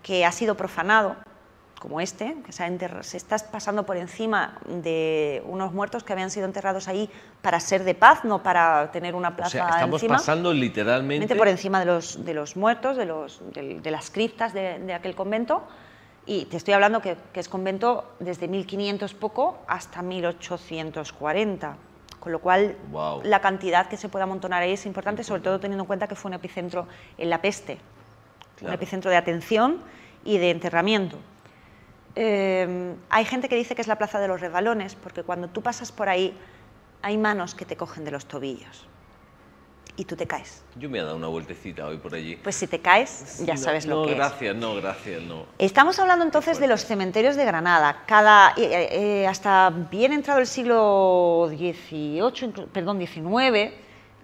que ha sido profanado, como este, que se estás pasando por encima de unos muertos que habían sido enterrados ahí para ser de paz, no para tener una O plaza sea, estamos encima. pasando literalmente... Por encima de los muertos, de las criptas de aquel convento, y te estoy hablando que es convento desde 1500 poco hasta 1840, con lo cual Guau. la cantidad que se puede amontonar ahí es importante, sobre todo teniendo en cuenta que fue un epicentro en la peste, un Claro. epicentro de atención y de enterramiento. Hay gente que dice que es la Plaza de los Resbalones, porque cuando tú pasas por ahí hay manos que te cogen de los tobillos y tú te caes. Yo me he dado una vueltecita hoy por allí. Pues si te caes, ya sabes lo que es. No, gracias, no. Estamos hablando entonces de los cementerios de Granada. Hasta bien entrado el siglo XIX,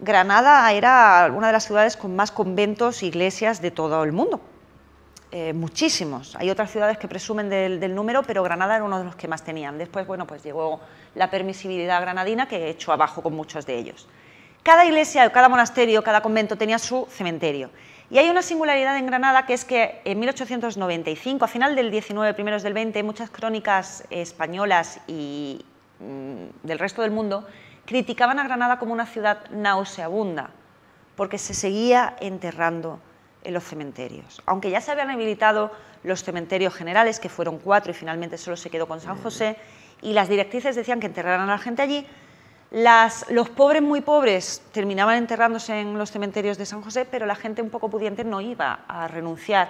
Granada era una de las ciudades con más conventos e iglesias de todo el mundo. Muchísimos. Hay otras ciudades que presumen del número, pero Granada era uno de los que más tenían. Después, bueno, pues llegó la permisibilidad granadina que echó abajo con muchos de ellos. Cada iglesia, cada monasterio, cada convento tenía su cementerio. Y hay una singularidad en Granada, que es que en 1895, a final del 19, primeros del 20, muchas crónicas españolas y del resto del mundo criticaban a Granada como una ciudad nauseabunda, porque se seguía enterrando en los cementerios. Aunque ya se habían habilitado los cementerios generales, que fueron 4 y finalmente solo se quedó con San José, y las directrices decían que enterraran a la gente allí, los pobres muy pobres terminaban enterrándose en los cementerios de San José, pero la gente un poco pudiente no iba a renunciar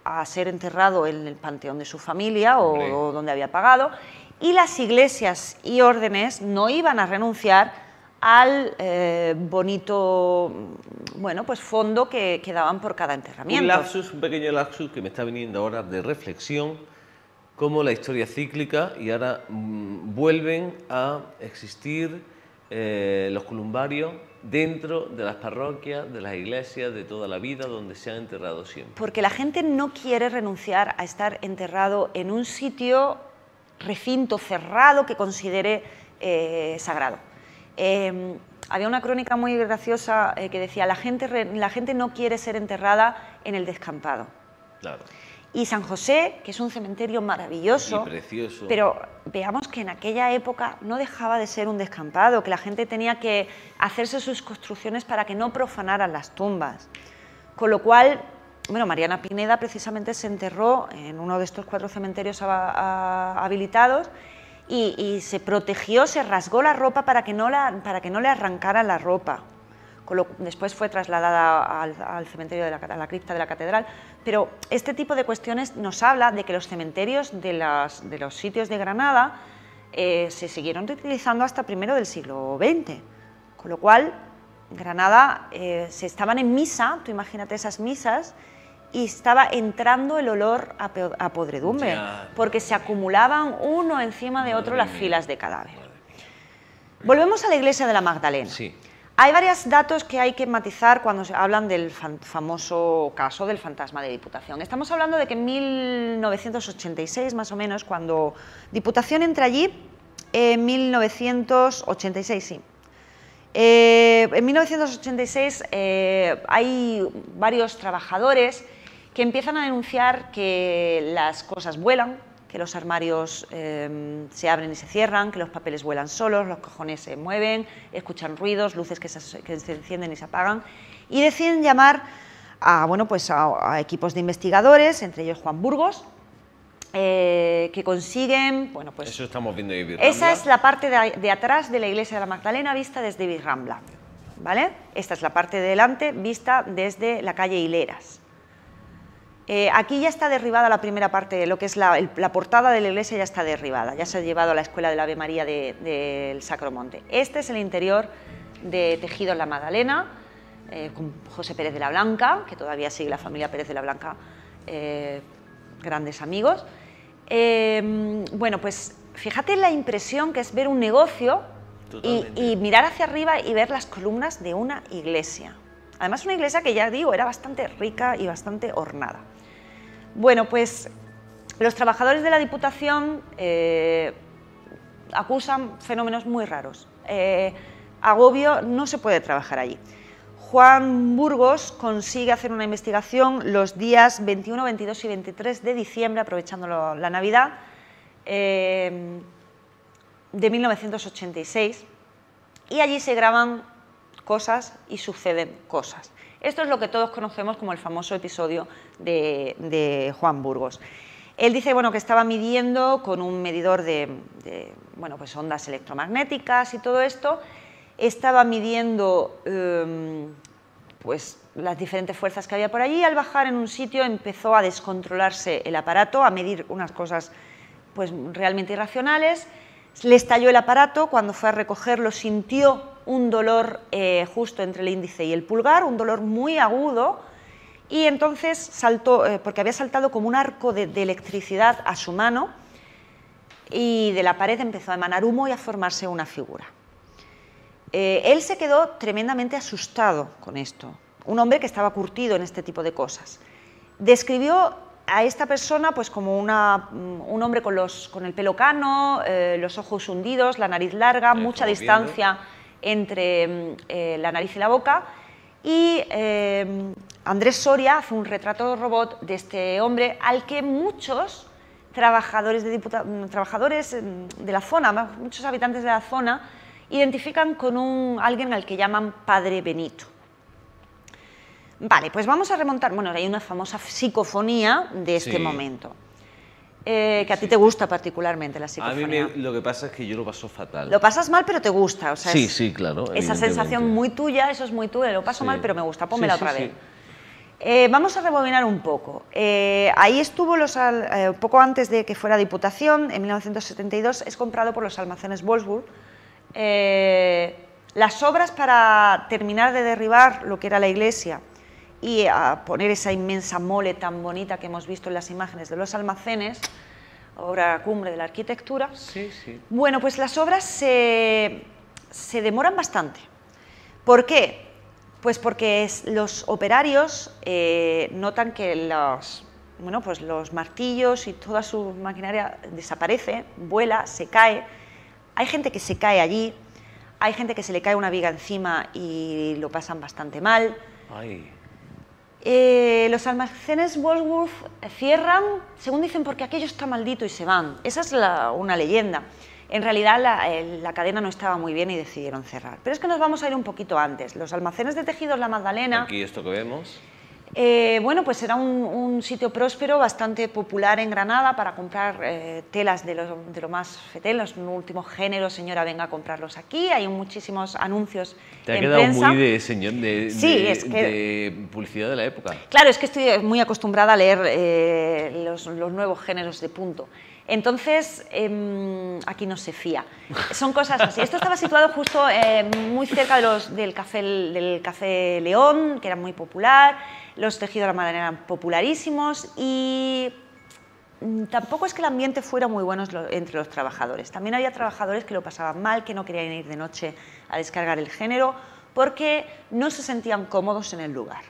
a ser enterrado en el panteón de su familia o donde había pagado, y las iglesias y órdenes no iban a renunciar al bonito, bueno, pues fondo que daban por cada enterramiento. Un pequeño lapsus que me está viniendo ahora de reflexión, cómo la historia cíclica y ahora vuelven a existir los columbarios dentro de las parroquias, de las iglesias, de toda la vida, donde se han enterrado siempre. Porque la gente no quiere renunciar a estar enterrado en un sitio, recinto cerrado que considere sagrado. Había una crónica muy graciosa que decía, la gente no quiere ser enterrada en el descampado. Claro. Y San José, que es un cementerio maravilloso, y precioso, pero veamos que en aquella época no dejaba de ser un descampado, que la gente tenía que hacerse sus construcciones para que no profanaran las tumbas. Con lo cual, bueno, Mariana Pineda precisamente se enterró en uno de estos 4 cementerios habilitados y se protegió, se rasgó la ropa para que no le arrancaran la ropa. Después fue trasladada al cementerio a la cripta de la catedral, pero este tipo de cuestiones nos habla de que los cementerios de los sitios de Granada se siguieron reutilizando hasta primero del siglo XX, con lo cual Granada se estaban en misa, tú imagínate esas misas, y estaba entrando el olor a podredumbre, porque se acumulaban uno encima de otro las filas de cadáver. Volvemos a la iglesia de la Magdalena. Sí. Hay varios datos que hay que matizar cuando se hablan del famoso caso del fantasma de Diputación. Estamos hablando de que en 1986, más o menos, cuando Diputación entra allí, en 1986, sí. En 1986 hay varios trabajadores que empiezan a denunciar que las cosas vuelan, que los armarios se abren y se cierran, que los papeles vuelan solos, los cajones se mueven, escuchan ruidos, luces que se encienden y se apagan, y deciden llamar a equipos de investigadores, entre ellos Juan Burgos, que consiguen, bueno, pues... Eso estamos viendo de Virrambla. Esa es la parte de atrás de la iglesia de la Magdalena vista desde Virrambla, ¿vale? Esta es la parte de delante vista desde la calle Hileras. Aquí ya está derribada la primera parte, lo que es la portada de la iglesia ya está derribada, ya se ha llevado a la escuela del Ave María del Sacromonte. Este es el interior de Tejidos La Magdalena, con José Pérez de la Blanca, que todavía sigue la familia Pérez de la Blanca, grandes amigos. Bueno, pues fíjate la impresión que es ver un negocio y mirar hacia arriba y ver las columnas de una iglesia. Además, una iglesia que, ya digo, era bastante rica y bastante ornada. Bueno, pues los trabajadores de la Diputación acusan fenómenos muy raros. Agobio, no se puede trabajar allí. Juan Burgos consigue hacer una investigación los días 21, 22 y 23 de diciembre, aprovechando la Navidad, de 1986, y allí se graban cosas y suceden cosas. Esto es lo que todos conocemos como el famoso episodio de Juan Burgos. Él dice, bueno, que estaba midiendo con un medidor de pues ondas electromagnéticas y todo esto, estaba midiendo pues las diferentes fuerzas que había por allí. Al bajar en un sitio empezó a descontrolarse el aparato, a medir unas cosas pues realmente irracionales. Le estalló el aparato, cuando fue a recogerlo sintió un dolor justo entre el índice y el pulgar, un dolor muy agudo, y entonces saltó, porque había saltado como un arco de electricidad a su mano, y de la pared empezó a emanar humo y a formarse una figura. Él se quedó tremendamente asustado con esto, un hombre que estaba curtido en este tipo de cosas. Describió a esta persona pues como un hombre con el pelo cano, los ojos hundidos, la nariz larga, mucha distancia entre la nariz y la boca, y Andrés Soria hace un retrato robot de este hombre al que muchos trabajadores de la zona, muchos habitantes de la zona, identifican con alguien al que llaman Padre Benito. Vale, pues vamos a remontar, bueno, hay una famosa psicofonía de este momento, que a ti te gusta particularmente la psicofonía. A mí lo que pasa es que yo lo paso fatal. Lo pasas mal, pero te gusta, o sea, sí, claro. Esa sensación muy tuya, eso es muy tuyo, lo paso mal, pero me gusta, pónmela otra vez. Vamos a rebobinar un poco. Ahí estuvo poco antes de que fuera Diputación, en 1972, es comprado por los almacenes Wolfsburg, Las obras para terminar de derribar lo que era la iglesia y a poner esa inmensa mole tan bonita que hemos visto en las imágenes de los almacenes, obra cumbre de la arquitectura. Sí, sí. Bueno, pues las obras se demoran bastante. ¿Por qué? Pues porque los operarios notan que los martillos y toda su maquinaria desaparece, vuela, se cae. Hay gente que se cae allí, hay gente que se le cae una viga encima y lo pasan bastante mal. Ay. Los almacenes Woolworth cierran, según dicen, porque aquello está maldito y se van. Esa es una leyenda. En realidad la cadena no estaba muy bien y decidieron cerrar. Pero es que nos vamos a ir un poquito antes. Los almacenes de tejidos La Magdalena... Aquí esto que vemos... bueno, pues era un sitio próspero, bastante popular en Granada para comprar telas de lo más fetel, los últimos géneros, señora, venga a comprarlos aquí. Hay muchísimos anuncios en prensa. Te ha quedado muy de señor de publicidad de la época. Claro, es que estoy muy acostumbrada a leer los nuevos géneros de punto. Entonces, aquí no se fía. Son cosas así. Esto estaba situado justo muy cerca del Café León, que era muy popular. Los tejidos de La Magdalena eran popularísimos y tampoco es que el ambiente fuera muy bueno entre los trabajadores. También había trabajadores que lo pasaban mal, que no querían ir de noche a descargar el género porque no se sentían cómodos en el lugar.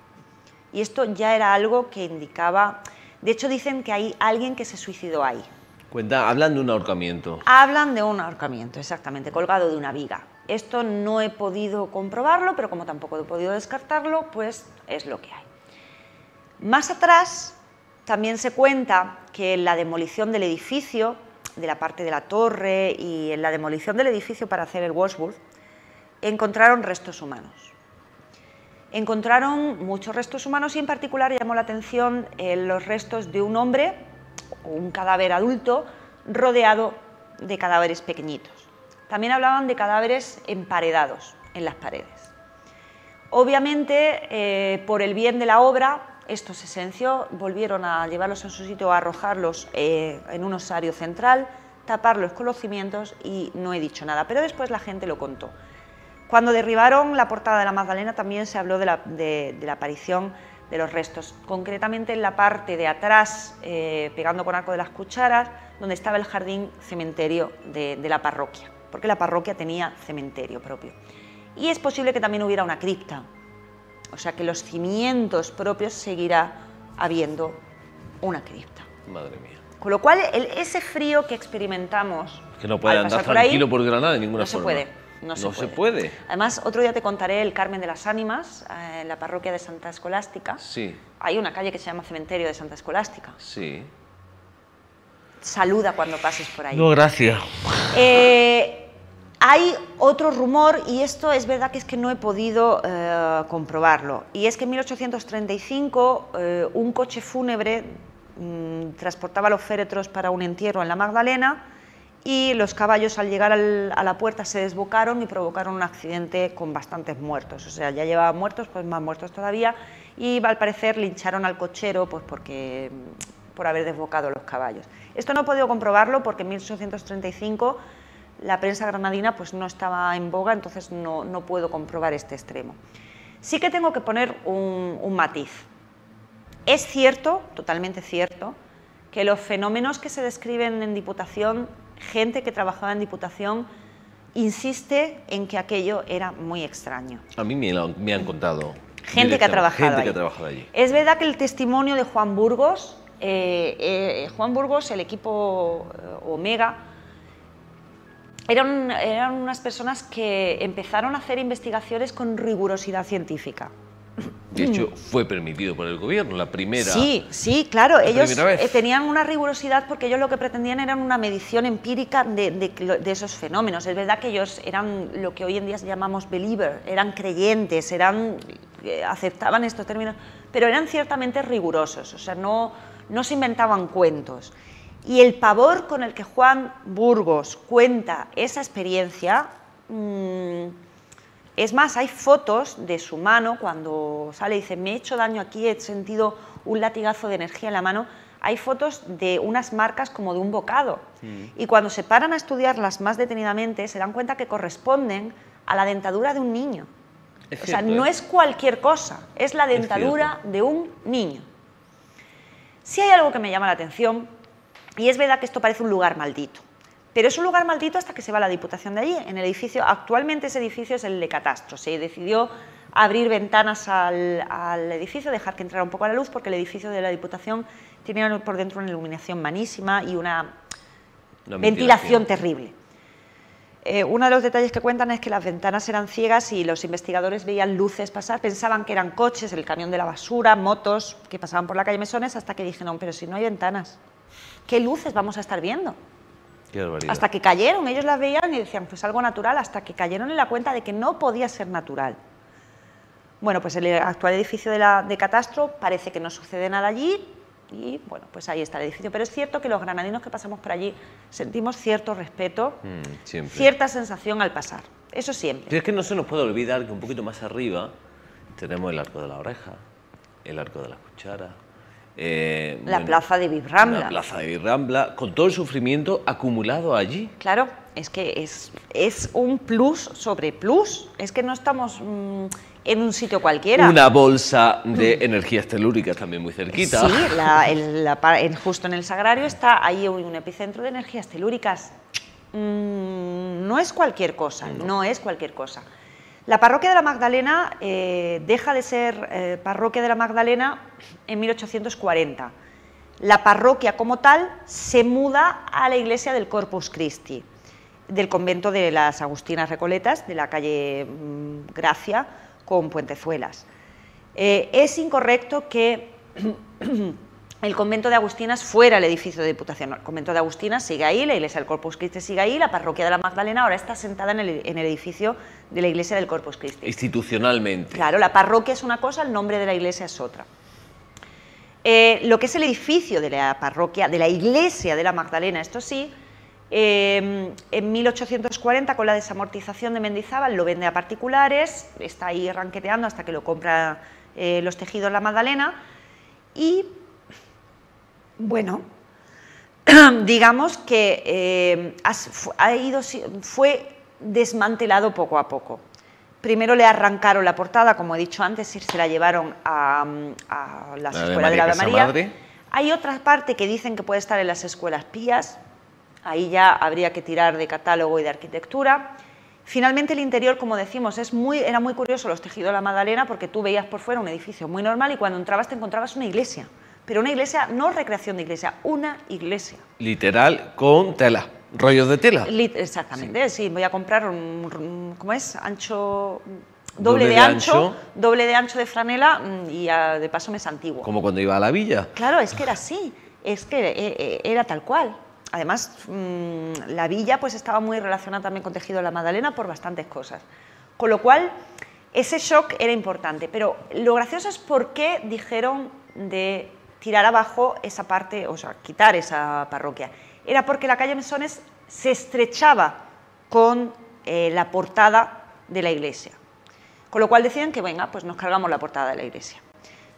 Y esto ya era algo que indicaba... De hecho, dicen que hay alguien que se suicidó ahí. Hablan de un ahorcamiento. Hablan de un ahorcamiento, exactamente, colgado de una viga. Esto no he podido comprobarlo, pero como tampoco he podido descartarlo, pues es lo que hay. Más atrás también se cuenta que en la demolición del edificio, de la parte de la torre y en la demolición del edificio para hacer el Woolworth, encontraron restos humanos. Encontraron muchos restos humanos y en particular llamó la atención los restos de un hombre, un cadáver adulto, rodeado de cadáveres pequeñitos. También hablaban de cadáveres emparedados en las paredes. Obviamente, por el bien de la obra, esto se silenció, volvieron a llevarlos en su sitio, a arrojarlos en un osario central, taparlos con los cimientos y no he dicho nada, pero después la gente lo contó. Cuando derribaron la portada de La Magdalena también se habló de la aparición de los restos, concretamente en la parte de atrás, pegando con arco de las cucharas, donde estaba el jardín cementerio de la parroquia, porque la parroquia tenía cementerio propio. Y es posible que también hubiera una cripta, o sea que los cimientos propios seguirá habiendo una cripta. Madre mía. Con lo cual, ese frío que experimentamos... Que no puede andar tranquilo por Granada de ninguna forma. No se puede. No se puede. Además, otro día te contaré el Carmen de las Ánimas, en la parroquia de Santa Escolástica. Sí. Hay una calle que se llama Cementerio de Santa Escolástica. Sí. Saluda cuando pases por ahí. No, gracias. Hay otro rumor, y esto es verdad que es que no he podido comprobarlo, y es que en 1835 un coche fúnebre transportaba los féretros para un entierro en La Magdalena y los caballos al llegar a la puerta se desbocaron y provocaron un accidente con bastantes muertos, o sea, ya llevaban muertos, pues más muertos todavía, y al parecer lincharon al cochero pues por haber desbocado los caballos. Esto no he podido comprobarlo porque en 1835 la prensa granadina pues no estaba en boga, entonces no puedo comprobar este extremo. Sí que tengo que poner un matiz. Es cierto, totalmente cierto, que los fenómenos que se describen en Diputación, gente que trabajaba en Diputación insiste en que aquello era muy extraño. A mí me han contado. Gente que ha trabajado allí. Es verdad que el testimonio de Juan Burgos, el equipo Omega, eran unas personas que empezaron a hacer investigaciones con rigurosidad científica. De hecho, fue permitido por el gobierno, la primera. Sí, claro, ellos tenían una rigurosidad porque ellos lo que pretendían era una medición empírica de esos fenómenos. Es verdad que ellos eran lo que hoy en día llamamos believer, eran creyentes, aceptaban estos términos, pero eran ciertamente rigurosos, o sea, no se inventaban cuentos. Y el pavor con el que Juan Burgos cuenta esa experiencia, es más, hay fotos de su mano cuando sale y dice, me he hecho daño aquí, he sentido un latigazo de energía en la mano. Hay fotos de unas marcas como de un bocado. Y cuando se paran a estudiarlas más detenidamente, se dan cuenta que corresponden a la dentadura de un niño. O sea, no es cualquier cosa, es la dentadura de un niño. Sí hay algo que me llama la atención, y es verdad que esto parece un lugar maldito, pero es un lugar maldito hasta que se va la Diputación de allí. En el edificio, actualmente ese edificio es el de Catastro, se decidió abrir ventanas al edificio, dejar que entrara un poco a la luz, porque el edificio de la Diputación tiene por dentro una iluminación malísima y una ventilación terrible. Uno de los detalles que cuentan es que las ventanas eran ciegas y los investigadores veían luces pasar, pensaban que eran coches, el camión de la basura, motos que pasaban por la calle Mesones, hasta que dijeron, pero si no hay ventanas, ¿qué luces vamos a estar viendo? Qué barbaridad. Hasta que cayeron, ellos las veían y decían, pues algo natural, hasta que cayeron en la cuenta de que no podía ser natural. Bueno, pues el actual edificio de Catastro parece que no sucede nada allí y, bueno, pues ahí está el edificio. Pero es cierto que los granadinos que pasamos por allí sentimos cierto respeto, cierta sensación al pasar, eso siempre. Y es que no se nos puede olvidar que un poquito más arriba tenemos el Arco de la Oreja, el Arco de la Cuchara, la plaza de Virrambla. La plaza de Virrambla, con todo el sufrimiento acumulado allí. Claro, es que es un plus sobre plus, es que no estamos en un sitio cualquiera. Una bolsa de energías telúricas también muy cerquita. Sí, justo en el Sagrario está ahí un epicentro de energías telúricas. No es cualquier cosa, no es cualquier cosa. La parroquia de la Magdalena deja de ser parroquia de la Magdalena en 1840. La parroquia como tal se muda a la iglesia del Corpus Christi, del convento de las Agustinas Recoletas, de la calle Gracia con Puentezuelas. Es incorrecto que el convento de Agustinas fuera el edificio de Diputación. El convento de Agustinas sigue ahí, la iglesia del Corpus Christi sigue ahí, la parroquia de la Magdalena ahora está sentada en el edificio de la iglesia del Corpus Christi. Institucionalmente. Claro, la parroquia es una cosa, el nombre de la iglesia es otra. Lo que es el edificio de la parroquia, de la iglesia de la Magdalena, esto sí, en 1840, con la desamortización de Mendizábal, lo vende a particulares, está ahí ranqueteando hasta que lo compra Los Tejidos La Magdalena y, bueno, digamos que fue desmantelado poco a poco. Primero le arrancaron la portada, como he dicho antes, y se la llevaron a las escuelas de la Ave María. Hay otra parte que dicen que puede estar en las escuelas pías. Ahí ya habría que tirar de catálogo y de arquitectura. Finalmente el interior, como decimos, era muy curioso Los Tejidos de la Magdalena, porque tú veías por fuera un edificio muy normal y cuando entrabas te encontrabas una iglesia. Pero una iglesia, no recreación de iglesia, una iglesia. Literal, con tela, rollos de tela. Exactamente, sí, voy a comprar ¿cómo es? Ancho... Doble de ancho de franela y de paso me santiguo. Como cuando iba a la villa. Claro, es que era así, es que era tal cual. Además, la villa pues estaba muy relacionada también con Tejido de la Magdalena por bastantes cosas. Con lo cual, ese shock era importante. Pero lo gracioso es por qué dijeron de tirar abajo esa parte, o sea, quitar esa parroquia. Era porque la calle Mesones se estrechaba con la portada de la iglesia. Con lo cual deciden que, venga, pues nos cargamos la portada de la iglesia.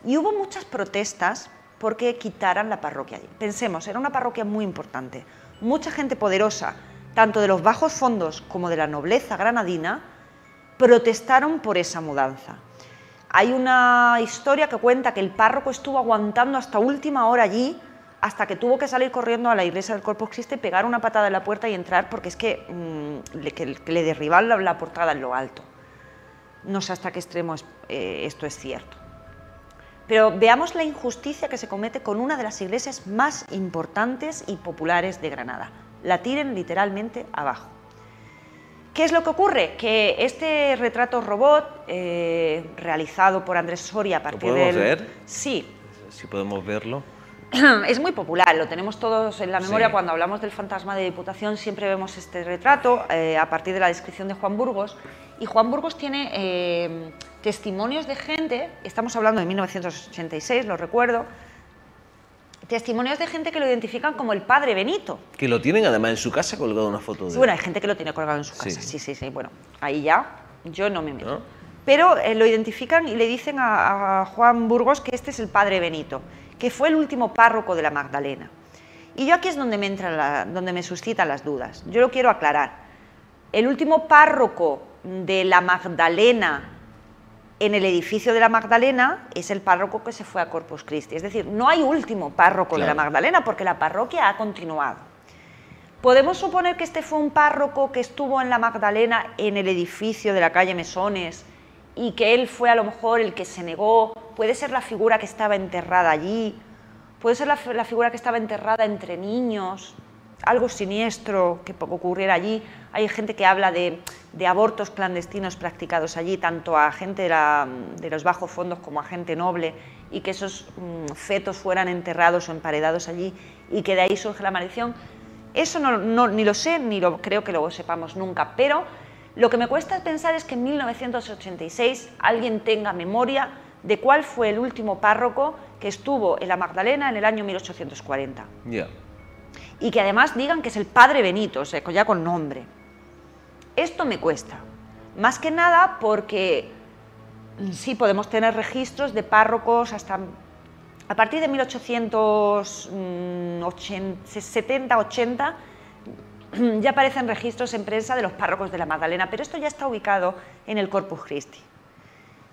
Y hubo muchas protestas porque quitaran la parroquia allí. Pensemos, era una parroquia muy importante. Mucha gente poderosa, tanto de los bajos fondos como de la nobleza granadina, protestaron por esa mudanza. Hay una historia que cuenta que el párroco estuvo aguantando hasta última hora allí, hasta que tuvo que salir corriendo a la iglesia del Corpus Christi, pegar una patada en la puerta y entrar, porque es que le derribaron la portada en lo alto. No sé hasta qué extremo esto es cierto. Pero veamos la injusticia que se comete con una de las iglesias más importantes y populares de Granada. La tiren literalmente abajo. ¿Qué es lo que ocurre? Que este retrato robot, realizado por Andrés Soria a partir del... ¿Lo podemos ver? Sí. Si podemos verlo. Es muy popular, lo tenemos todos en la memoria. Sí. Cuando hablamos del fantasma de Diputación siempre vemos este retrato a partir de la descripción de Juan Burgos. Y Juan Burgos tiene testimonios de gente, estamos hablando de 1986, lo recuerdo, testimonios de gente que lo identifican como el padre Benito. Que lo tienen además en su casa colgado una foto de... Sí, bueno, hay gente que lo tiene colgado en su casa, sí, bueno, ahí ya yo no me meto. ¿No? Pero lo identifican y le dicen a Juan Burgos que este es el padre Benito, que fue el último párroco de la Magdalena. Y yo aquí es donde me suscitan las dudas. Yo lo quiero aclarar. El último párroco de la Magdalena en el edificio de la Magdalena es el párroco que se fue a Corpus Christi. Es decir, no hay último párroco de la Magdalena porque la parroquia ha continuado. ¿Podemos suponer que este fue un párroco que estuvo en la Magdalena en el edificio de la calle Mesones y que él fue a lo mejor el que se negó? ¿Puede ser la figura que estaba enterrada allí? ¿Puede ser la figura que estaba enterrada entre niños? Algo siniestro que ocurriera allí. Hay gente que habla de abortos clandestinos practicados allí, tanto a gente de los bajos fondos como a gente noble, y que esos fetos fueran enterrados o emparedados allí y que de ahí surge la maldición. Eso ni lo sé, ni creo que lo sepamos nunca, pero lo que me cuesta pensar es que en 1986 alguien tenga memoria de cuál fue el último párroco que estuvo en la Magdalena en el año 1840. Y que además digan que es el padre Benito, o sea, ya con nombre. Esto me cuesta, más que nada porque sí podemos tener registros de párrocos hasta a partir de 1870-80 ya aparecen registros en prensa de los párrocos de la Magdalena, pero esto ya está ubicado en el Corpus Christi.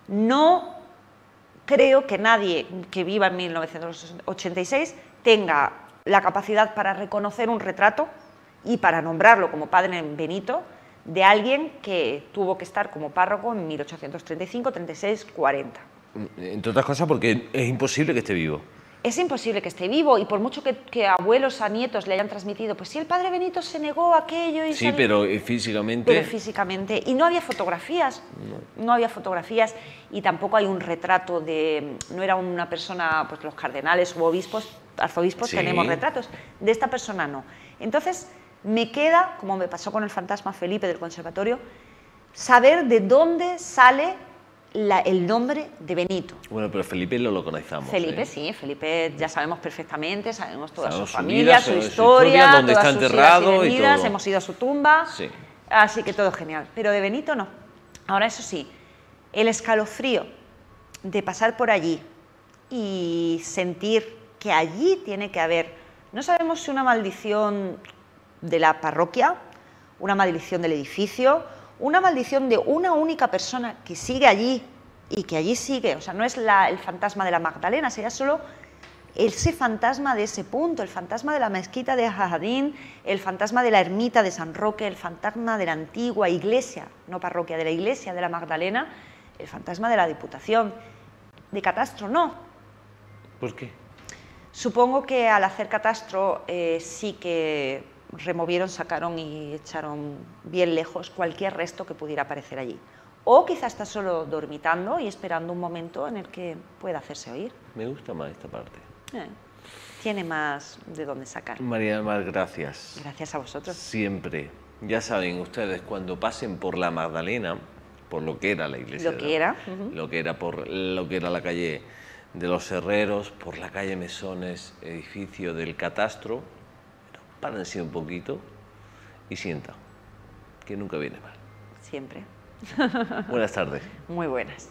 No creo que nadie que viva en 1986 tenga la capacidad para reconocer un retrato y para nombrarlo como padre Benito de alguien que tuvo que estar como párroco en 1835, 36, 40. Entre otras cosas porque es imposible que esté vivo. Es imposible que esté vivo, y por mucho que abuelos a nietos le hayan transmitido, pues sí, el padre Benito se negó a aquello y sí, pero físicamente... Pero físicamente, y no había fotografías, no había fotografías, y tampoco hay un retrato de... No era una persona, pues los cardenales o obispos, arzobispos, sí, tenemos retratos, de esta persona no. Entonces, me queda, como me pasó con el fantasma Felipe del conservatorio, saber de dónde sale el nombre de Benito. Bueno, pero Felipe lo localizamos. Felipe, sí, Felipe ya sabemos perfectamente, sabemos toda su familia, su historia, dónde está enterrado y todo. Hemos ido a su tumba, sí, así que todo genial. Pero de Benito no. Ahora, eso sí, el escalofrío de pasar por allí y sentir que allí tiene que haber, no sabemos si una maldición de la parroquia, una maldición del edificio, una maldición de una única persona que sigue allí y que allí sigue, o sea, no es el fantasma de la Magdalena, sería solo ese fantasma de ese punto, el fantasma de la mezquita de Jajadín, el fantasma de la ermita de San Roque, el fantasma de la antigua iglesia, no parroquia, de la iglesia de la Magdalena, el fantasma de la Diputación, de catastro no. ¿Por qué? Supongo que al hacer catastro sí que removieron, sacaron y echaron bien lejos cualquier resto que pudiera aparecer allí. O quizás está solo dormitando y esperando un momento en el que pueda hacerse oír. Me gusta más esta parte. Tiene más de dónde sacar. María del Mar, gracias. Gracias a vosotros. Siempre. Ya saben ustedes, cuando pasen por la Magdalena, por lo que era la iglesia, lo que era la calle de los Herreros, por la calle Mesones, edificio del catastro, párense un poquito y sientan que nunca viene mal. Siempre. Buenas tardes. Muy buenas.